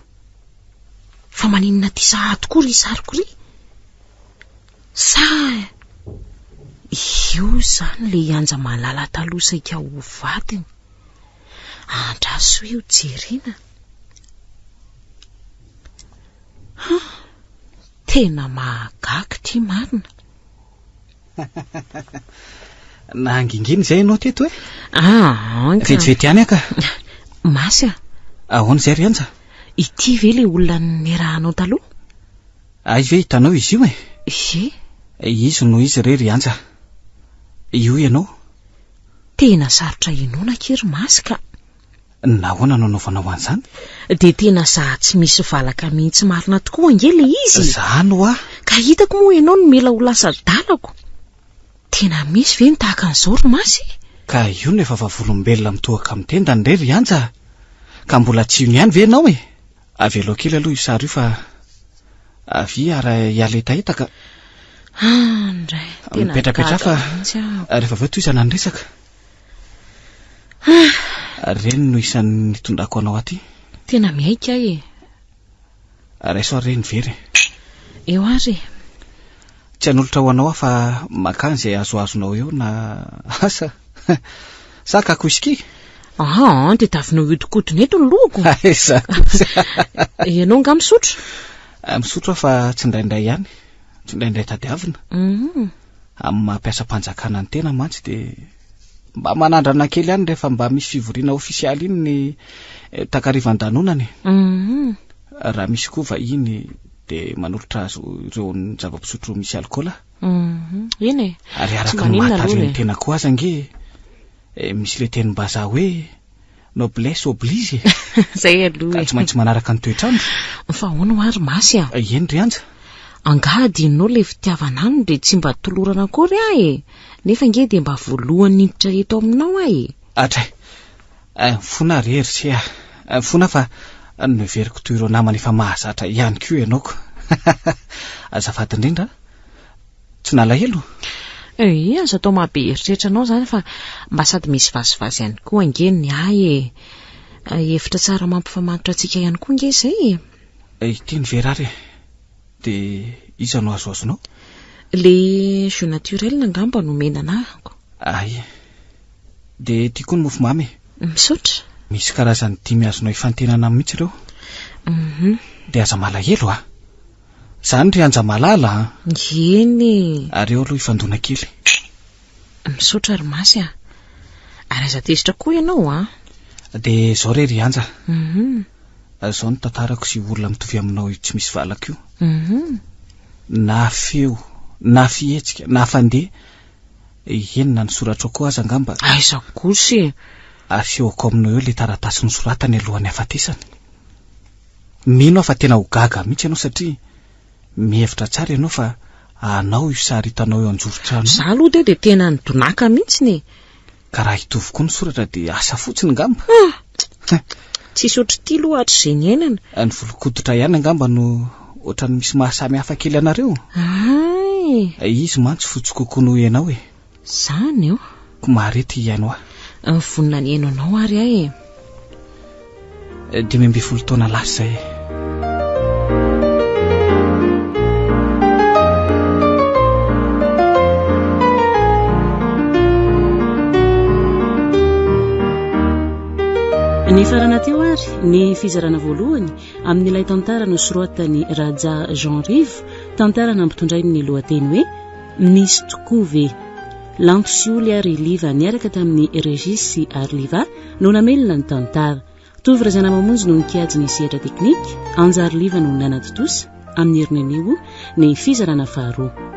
fa maninona ty sahady kory sariko ry. Sa io zany le anja malala taloha saika ho vadiny. Andraso io jerena. Tena mahagaga ty marina. Nanginginy zay ianao teto e? Vetivety ihany aka. Masy a. Ahoana izay ry anja? Ity ve le olona nirahanao taloha? Ay ve hitanao izy io e? Izy no izy re ry anja. Io ianao? Tena sarotra inoana kiry masy ka. Nahoana nanaovanao an'izany? Dia tena za tsy misy valaka mihitsy marina tokoa angely izy. Zany ho ah. Ka hitako moa ianao no mila ho lasa dalako. Tena misy ve ny tahaka an'izao ry masy? Ka io nefa vavolombelona mitohaka amin'ny tendany re ry anja. Ka mbola tsy io ihany ve ianao e? Avelo kely aloha io sary io fa avy ara hiala etaeta ka. Ndray. Tena mipetrapetra fa rehefa aveo toy izany resaka. Reny no isan'ny nitondrako anao aty. Tena miaika e. Raiso reny very. Eo ary. Tsy hanolotra ho anao fa makany izay azoazonao eo na asa. Saka koiski? Dia tafinao itokotriny eto ny loko. Ianao nga misotro? Misotro fa tsy indraindray ihany. Tsy indraindray tadiavina. Amin'ny mampiasa mpanjakana ny tena mantsy dia mba manandrana kely ihany rehefa mba misy fivoriana ofisialy iny ny takarivan-danonany. Raha misy koa vahiny dia manolotra ireo ny zava-pisotro misy alkôla. Iny e. Ary araka ny mahatazo ny tena koa aza nge misy le tenim-bazaha hoe noblesse oblige. Zay aloha. Tsy maintsy manaraka ny toetrandro. Fa hono ary masy a. Eny ry anja. Angadinao le fitiavana aminy dia tsy mba tolorana akory ahy. Nefa nge dia mba voalohany hiditra eto aminao ahy. Atray. Fona rery sy fona fa noveriko toy ireo namana efa mahazatra ihany koa ianao ko. Azafady indrindra. Tsy nalahelo. Aza atao mahabe eritreritra anao zany fa mba sady misy vazivazy ihany koa angeny ahy efitra tsara mampifamatotra antsika ihany koa nge zay. Ity ny verary dia iza no azoazonao? Le jus naturel ngamba no mena anahako. Ay. Dia tia koa ny mofo mamy. Misotra. Misy karazany 5 azonao ifantenana mihitsy ireo. Dia aza malahelo a. Zany ry anja malala. Eny. Ary eo aloha ifandona kely. Misotra ry masy a. Ary aza tezitra koa ianao a. Dia zao ry anja. Zao ny tantarako sy olona mitovy aminao tsy misy valako io. Na feo, na fihetsika, na fandeha. Enina ny soratra koa aza ngamba. Aiza kosa. Asehoko aminao eo le taratasy ny soratany alohan'ny hafatesany. Mino fa tena ho gaga mihitsy ianao satria mihevitra tsara ianao fa anao io sary hitanao eo anjoro-trano. Za aloha dia tena ny donaka mihitsy ny. Ka raha hitovy koa ny soratra dia asa fotsiny ngamba. Tsisy ohatry ity lohatra izay ny ainana. Ny volokoditra ihany angamba no ohatrany misy mahasamy hafa kely anareo. Izy mantsy fotsy kokoa noho ianao e. Zany eo. Ko marety ianao a. Vonina ny haino anao ary ahy. 12 taona lasa zay. Ny farana teo ary ny fizarana voalohany amin'ilay tantara nosoratany Raja Jean Rive, tantara nampitondраiny ny lohateny hoe misy tokoa ve. Lanto sy oly ary liva niaraka tamin'ny Régis sy Arliva no namelona ny tantara. Tovy Razana Mamonjy no nikajy ny sehatra teknika, Anja Arliva no nanaditosa amin'ny herinan'io ny fizarana faharoa.